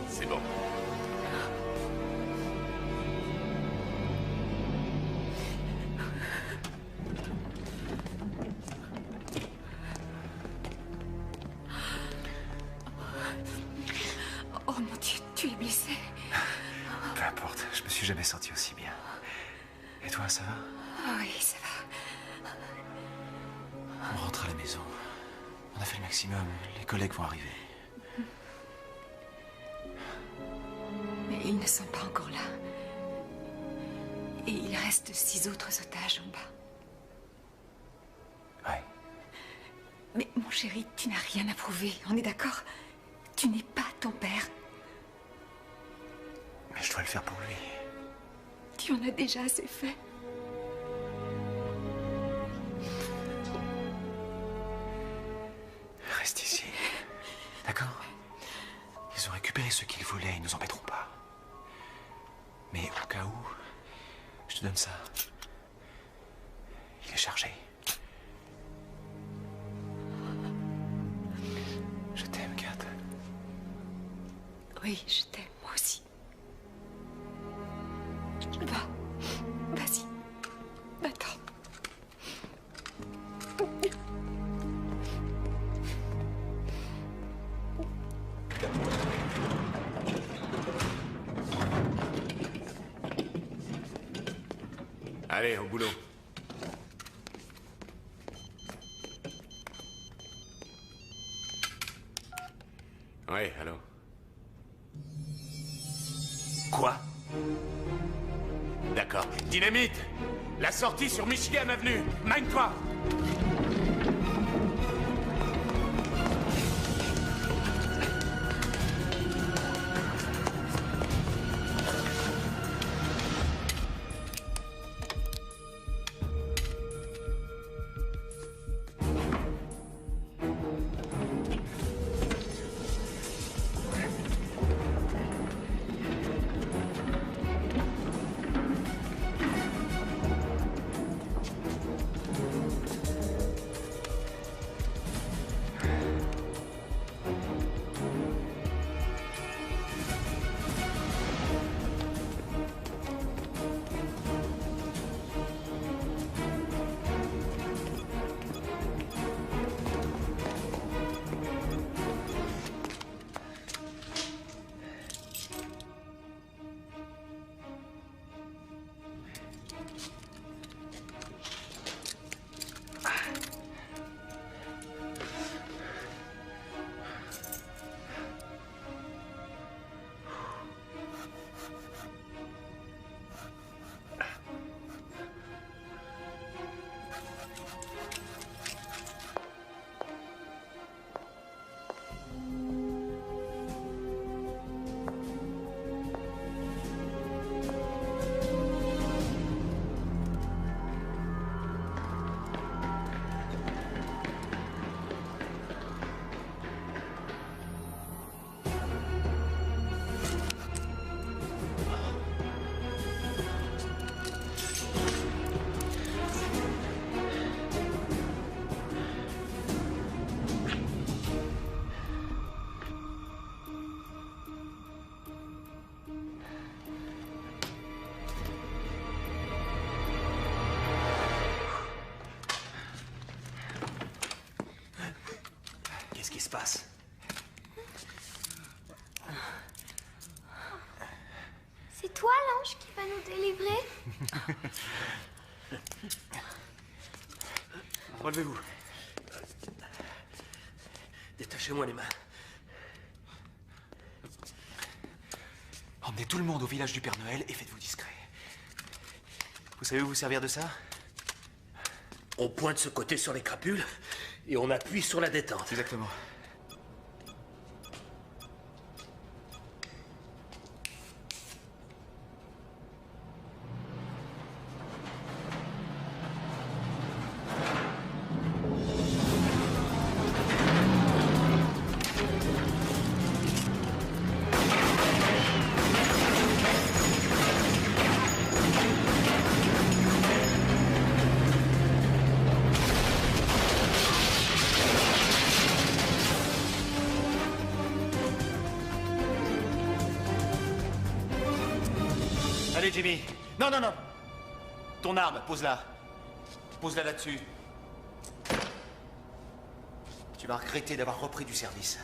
A: C'est bon.
F: Oh mon Dieu, tu es blessé.
C: Peu importe, je me suis jamais senti aussi bien. Et toi, ça va?
F: Oui, ça va.
C: On rentre à la maison. On a fait le maximum. Les collègues vont arriver.
F: Mais ils ne sont pas encore là. Et il reste 6 autres otages en bas.
C: Ouais.
F: Mais mon chéri, tu n'as rien à prouver, on est d'accord? Tu n'es pas ton père.
C: Mais je dois le faire pour lui.
F: Tu en as déjà assez fait.
C: Reste ici.
G: D'accord? Ils ont récupéré ce qu'ils voulaient, ils nous embêteront pas. Mais au cas où, je te donne ça. Il est chargé. Je t'aime, Kat.
Q: Oui, je t'aime, moi aussi. Vas-y. Attends.
A: Allez, au boulot. Ouais, allô? Quoi? D'accord. Dynamite! La sortie sur Michigan Avenue! Mine-toi!
B: Qu'est-ce qui se passe?
N: C'est toi l'ange qui va nous délivrer?
B: Relevez-vous. Détachez-moi les mains.
G: Emmenez tout le monde au village du Père Noël et faites-vous discret. Vous savez où vous servir de ça?
B: On pointe ce côté sur les crapules et on appuie sur la détente.
G: Exactement.
C: Allez, Jimmy. Non, non, non. Ton arme, pose-la. Pose-la là-dessus.
G: Tu vas regretter d'avoir repris du service.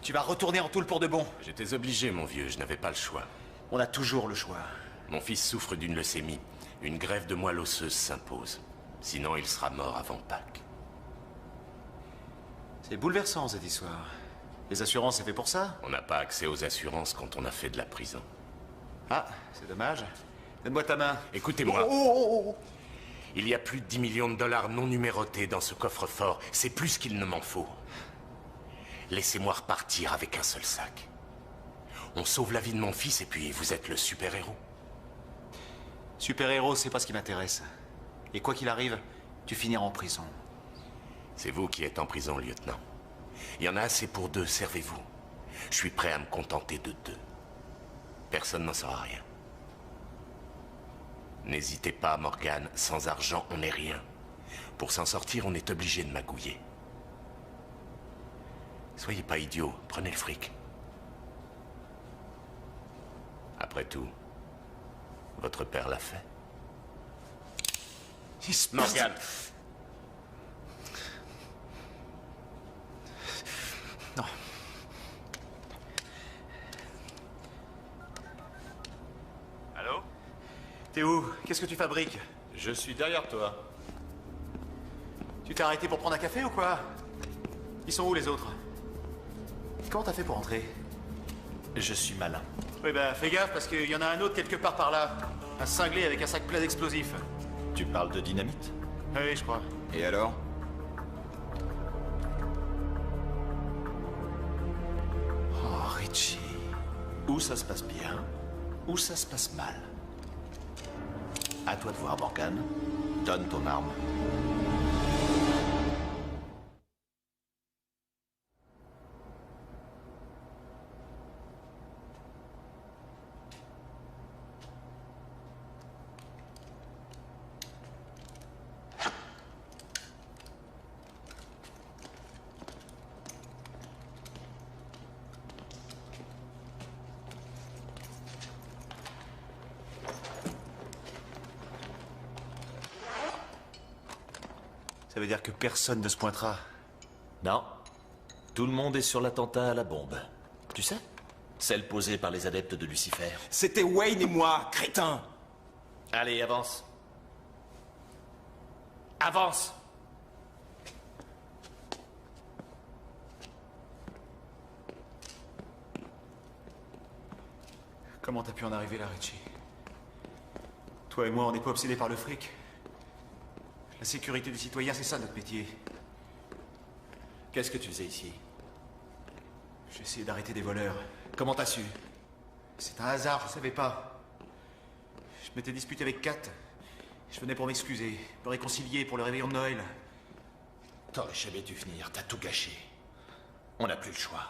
G: Tu vas retourner en Toul pour de bon.
A: J'étais obligé, mon vieux, je n'avais pas le choix.
G: On a toujours le choix.
A: Mon fils souffre d'une leucémie. Une greffe de moelle osseuse s'impose. Sinon, il sera mort avant Pâques.
G: C'est bouleversant, cette histoire. Les assurances, c'est fait pour ça?
A: On n'a pas accès aux assurances quand on a fait de la prison.
G: Ah, c'est dommage. Donne-moi ta main.
A: Écoutez-moi.
G: Oh.
A: Il y a plus de 10 millions de dollars non numérotés dans ce coffre-fort. C'est plus qu'il ne m'en faut. Laissez-moi repartir avec un seul sac. On sauve la vie de mon fils et puis vous êtes le super-héros.
G: Super-héros, c'est pas ce qui m'intéresse. Et quoi qu'il arrive, tu finiras en prison.
A: C'est vous qui êtes en prison, lieutenant. Il y en a assez pour 2, servez-vous. Je suis prêt à me contenter de 2. Personne n'en saura rien. N'hésitez pas, Morgan, sans argent, on n'est rien. Pour s'en sortir, on est obligé de magouiller. Soyez pas idiots, prenez le fric. Après tout, votre père l'a fait. Morgan.
B: Non.
C: Allô? T'es où? Qu'est-ce que tu fabriques?
G: Je suis derrière toi.
C: Tu t'es arrêté pour prendre un café ou quoi? Ils sont où les autres? Comment t'as fait pour entrer?
G: Je suis malin.
C: Oui bah fais gaffe parce qu'il y en a un autre quelque part par là. Un cinglé avec un sac plein d'explosifs.
G: Tu parles de dynamite?
C: Oui, je crois.
G: Et alors? Oh, Richie. Ou ça se passe bien, ou ça se passe mal. À toi de voir, Morgan. Donne ton arme.
C: Ça veut dire que personne ne se pointera.
U: Non. Tout le monde est sur l'attentat à la bombe. Tu sais? Celle posée par les adeptes de Lucifer.
T: C'était Wayne et moi, crétin.
U: Allez, avance. Avance!
C: Comment t'as pu en arriver là, Richie? Toi et moi, on n'est pas obsédés par le fric. La sécurité des citoyens, c'est ça notre métier.
U: Qu'est-ce que tu faisais ici?
C: J'ai essayé d'arrêter des voleurs.
U: Comment t'as su?
C: C'est un hasard, je savais pas. Je m'étais disputé avec Kat. Je venais pour m'excuser, me réconcilier pour le réveillon de Noël.
U: T'aurais jamais dû venir, t'as tout gâché. On n'a plus le choix.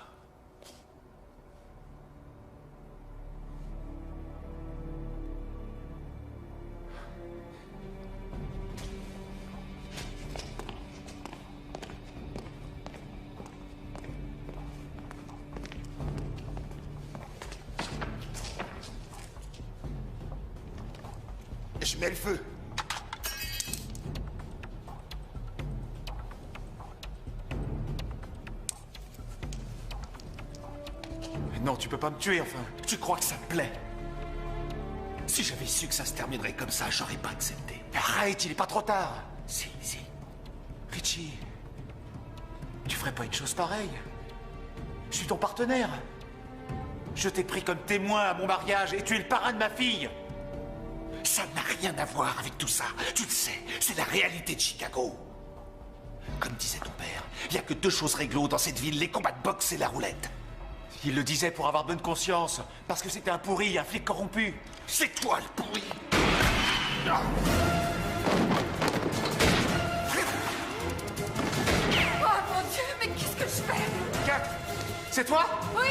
T: Je mets le feu.
C: Non, tu peux pas me tuer, enfin.
T: Tu crois que ça me plaît? Si j'avais su que ça se terminerait comme ça, j'aurais pas accepté.
C: Arrête, il est pas trop tard.
T: Si.
C: Richie, tu ferais pas une chose pareille? Je suis ton partenaire. Je t'ai pris comme témoin à mon mariage et tu es le parrain de ma fille.
T: Ça n'a rien à voir avec tout ça. Tu le sais, c'est la réalité de Chicago. Comme disait ton père, il n'y a que 2 choses réglo dans cette ville, les combats de boxe et la roulette.
C: Il le disait pour avoir bonne conscience, parce que c'était un pourri, un flic corrompu.
T: C'est toi le pourri.
F: Oh mon Dieu, mais qu'est-ce que je fais?
C: Kat, c'est toi?
F: Oui!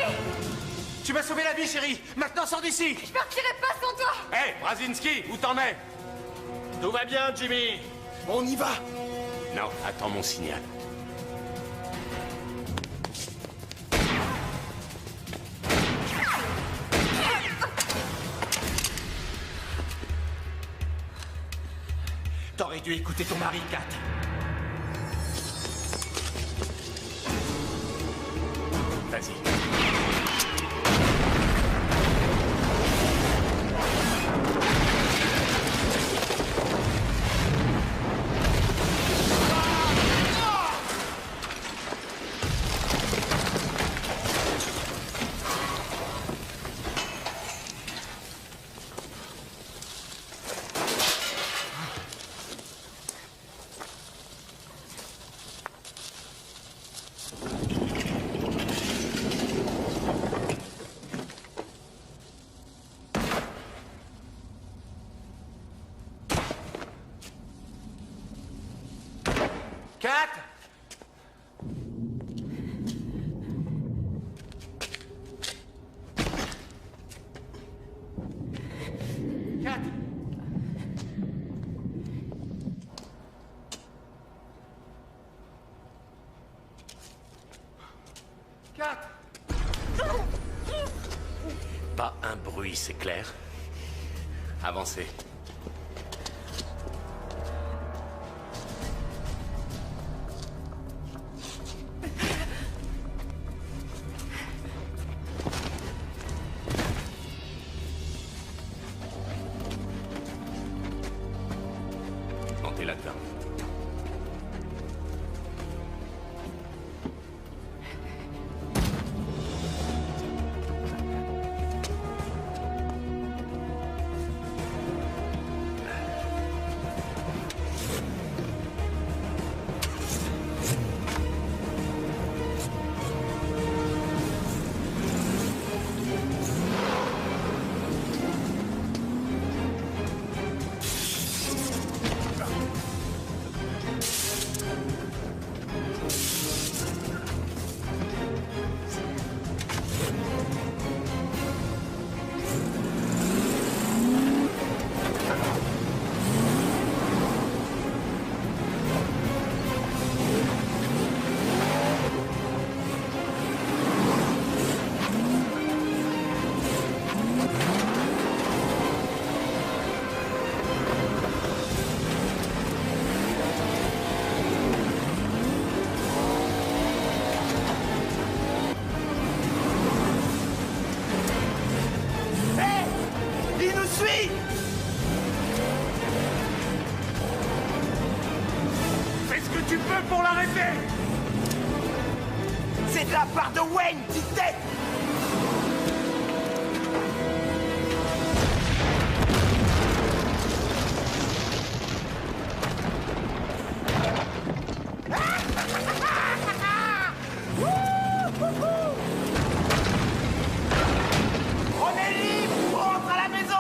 C: Tu m'as sauvé la vie, chérie. Maintenant, sors d'ici.
F: Je partirai pas sans toi!
A: Hé, Brzezinski, où t'en es?
U: Tout va bien, Jimmy.
T: On y va.
A: Non, attends mon signal.
T: T'aurais dû écouter ton mari, Kat.
A: Vas-y.
B: 4.
A: Pas un bruit, c'est clair? Avancez. Montez là-dedans.
O: Pour l'arrêter! C'est de la part de Wayne, petite tête! On est libre! On rentre à la maison!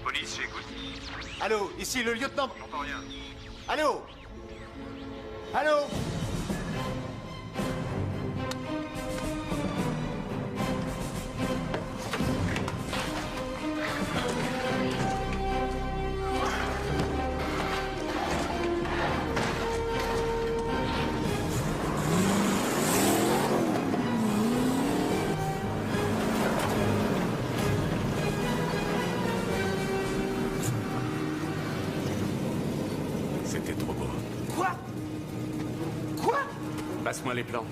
C: Police, j'écoute.
D: Allô, ici le lieutenant...
C: J'entends rien.
D: Allô? Allô?
A: C'était trop beau.
O: Quoi? Quoi?
A: Passe-moi les plans.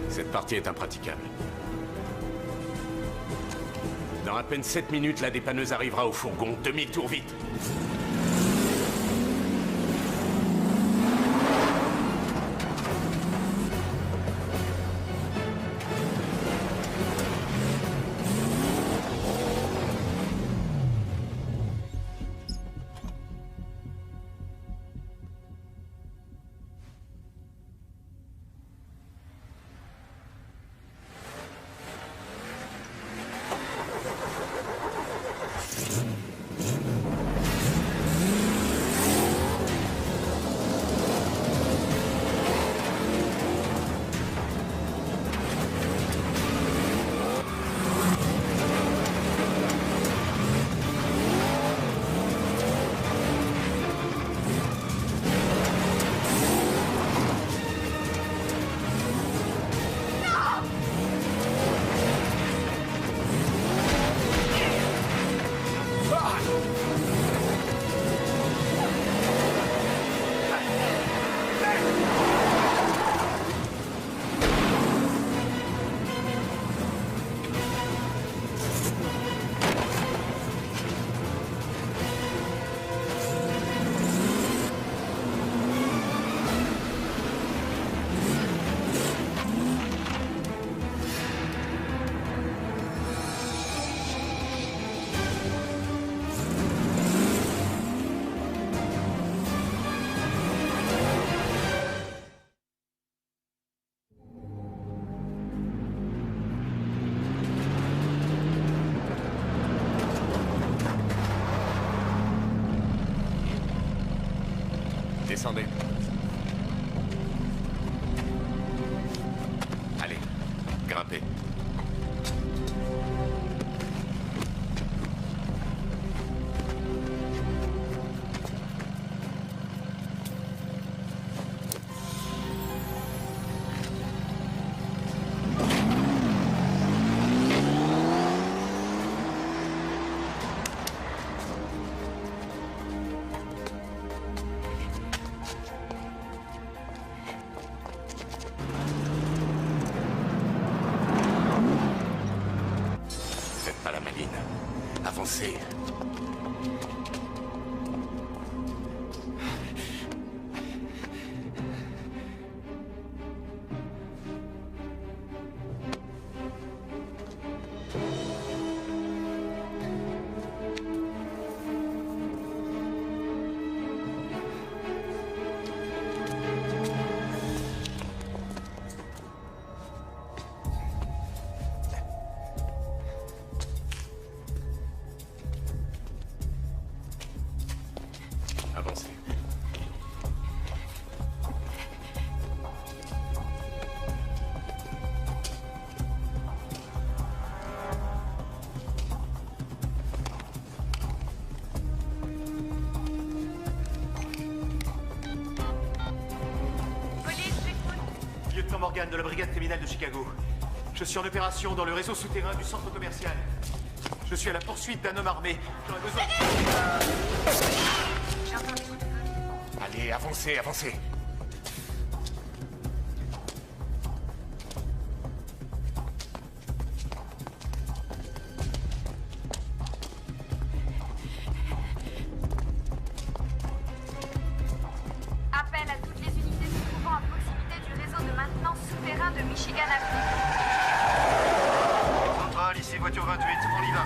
A: Cette partie est impraticable. Dans à peine 7 minutes, la dépanneuse arrivera au fourgon. Demi-tour vite. Descendez. Allez, grimpez. Avancez. Avancez.
C: Lieutenant Morgan de la brigade criminelle de Chicago. Je suis en opération dans le réseau souterrain du centre commercial. Je suis à la poursuite d'un homme armé. J'aurais besoin...
A: Allez, avancez, avancez.
L: Appel à toutes les unités se trouvant à proximité du réseau de maintenance souterrain de Michigan Avenue.
D: Centrale, ici voiture 28, on y va.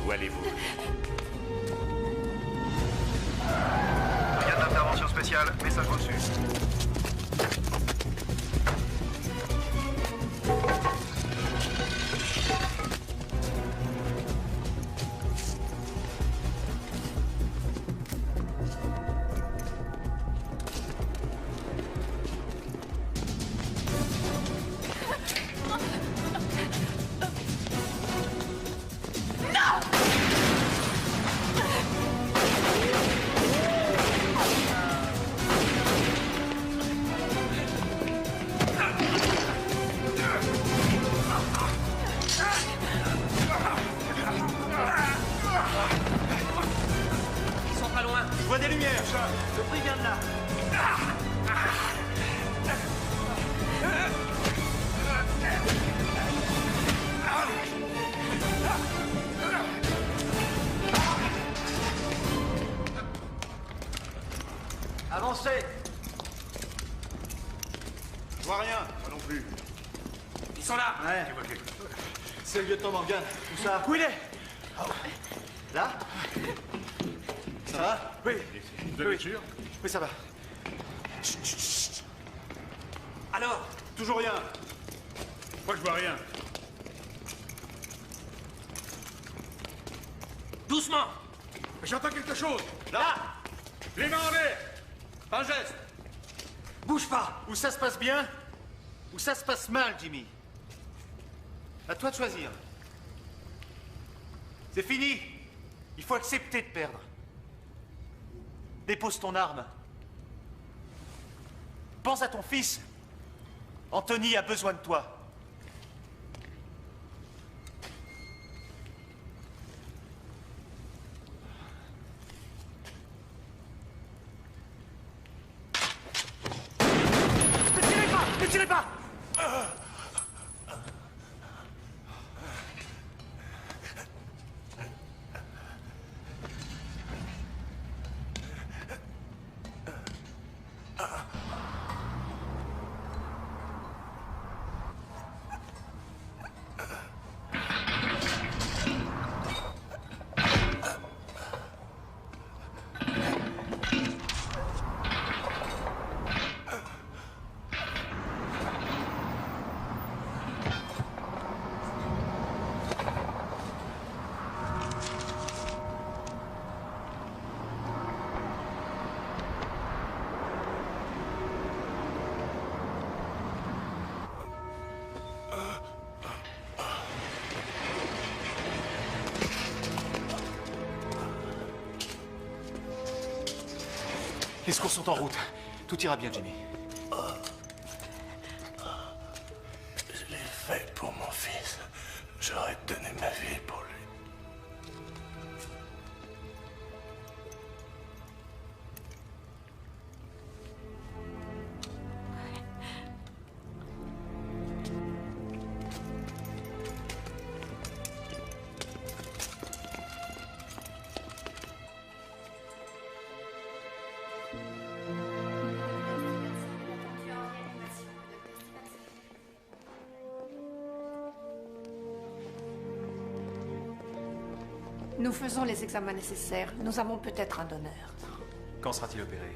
A: Où allez-vous?
D: Brigade d'intervention spéciale, message reçu.
B: Ils sont pas loin.
C: Je vois des lumières.
B: Le prix vient de là.
C: Avancez.
P: Je vois rien, moi non plus.
B: Ils sont là.
C: Ouais. C'est le lieutenant Morgan. Où ça? Où il est? Là? Ça va? Oui.
P: Vous êtes sûr?
C: Oui, ça va.
B: Alors,
P: Toujours rien. Moi, je vois rien.
B: doucement.
P: J'entends quelque chose.
C: Là!
P: Les mains en l'air. Pas un geste.
B: Bouge pas.
C: Où ça se passe bien? Où ça se passe mal, Jimmy? À toi de choisir. C'est fini. Il faut accepter de perdre. Dépose ton arme. Pense à ton fils. Anthony a besoin de toi.
B: Ne tirez pas. Ne tirez pas.
C: Les secours sont en route. Tout ira bien, Jimmy.
R: Je l'ai fait pour mon fils. J'aurais donné ma vie pour lui.
H: Nous faisons les examens nécessaires. Nous avons peut-être un donneur.
C: Quand sera-t-il opéré?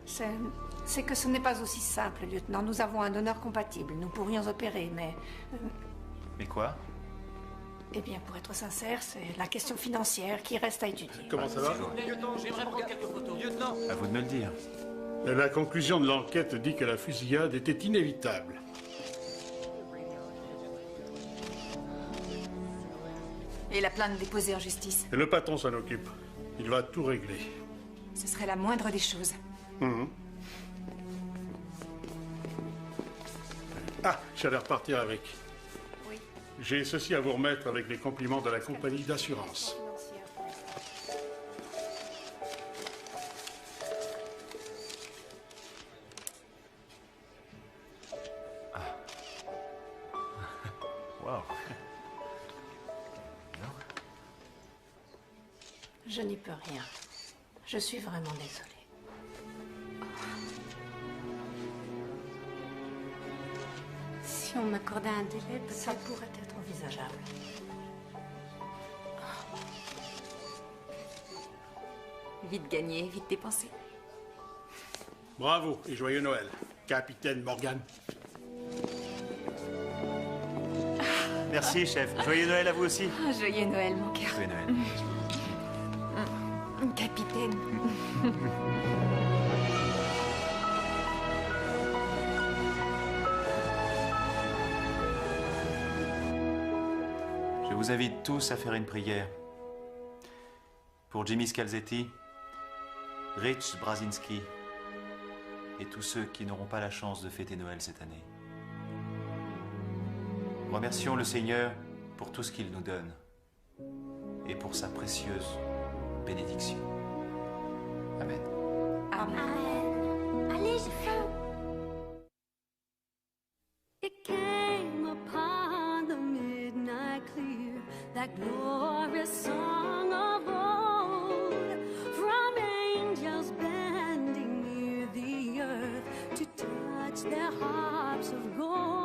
H: C'est que ce n'est pas aussi simple, lieutenant. Nous avons un donneur compatible. Nous pourrions opérer, mais...
C: Mais quoi?
H: Eh bien, pour être sincère, c'est la question financière qui reste à étudier.
E: Comment ça va?
B: Lieutenant, j'aimerais prendre quelques photos. Lieutenant!
C: À vous de me le dire.
E: La conclusion de l'enquête dit que la fusillade était inévitable.
F: Et la plainte déposée en justice?
E: Et le patron s'en occupe. Il va tout régler.
F: Ce serait la moindre des choses.
E: Ah, j'allais repartir avec.
H: Oui.
E: J'ai ceci à vous remettre avec les compliments de la compagnie d'assurance.
C: Wow.
H: Je n'y peux rien. Je suis vraiment désolée.
F: Si on m'accordait un délai,
H: Ça pourrait être envisageable.
F: Vite gagné, vite dépensé.
E: Bravo et joyeux Noël, capitaine Morgan.
C: Merci, chef. Joyeux Noël à vous aussi.
F: Ah, joyeux Noël, mon cœur.
C: Joyeux Noël.
F: Capitaine.
C: Je vous invite tous à faire une prière. Pour Jimmy Scalzetti, Rich Brazinski et tous ceux qui n'auront pas la chance de fêter Noël cette année. Remercions le Seigneur pour tout ce qu'il nous donne et pour sa précieuse bénédiction. Amen.
N: Amen. Allez, j'ai faim.
V: It came upon the midnight clear, that glorious song of old, from angels bending near the earth to touch their harps of gold.